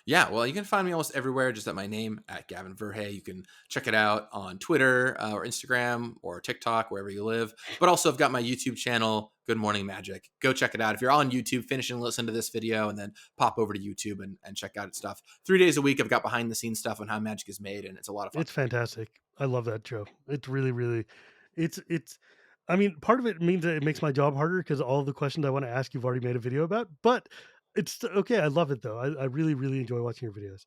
Yeah, well, you can find me almost everywhere, just at my name, at Gavin Verhey. You can check it out on Twitter or Instagram or TikTok, wherever you live. But also, I've got my YouTube channel, Good Morning Magic. Go check it out. If you're on YouTube, finish and listen to this video, and then pop over to YouTube and check out its stuff. 3 days a week, I've got behind the scenes stuff on how magic is made, and it's a lot of fun. It's fantastic. I love that show. It's really, really, it's. I mean, part of it means that it makes my job harder because all the questions I want to ask, you've already made a video about. But it's okay. I love it though. I really, really enjoy watching your videos.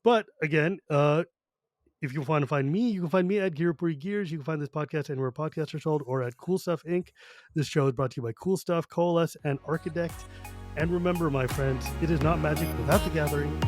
But again, if you want to find me, you can find me at Gearpuri Gears. You can find this podcast anywhere podcasts are sold, or at Cool Stuff Inc. This show is brought to you by Cool Stuff, Coalesce, and Archidekt. And remember, my friends, it is not magic without the gathering.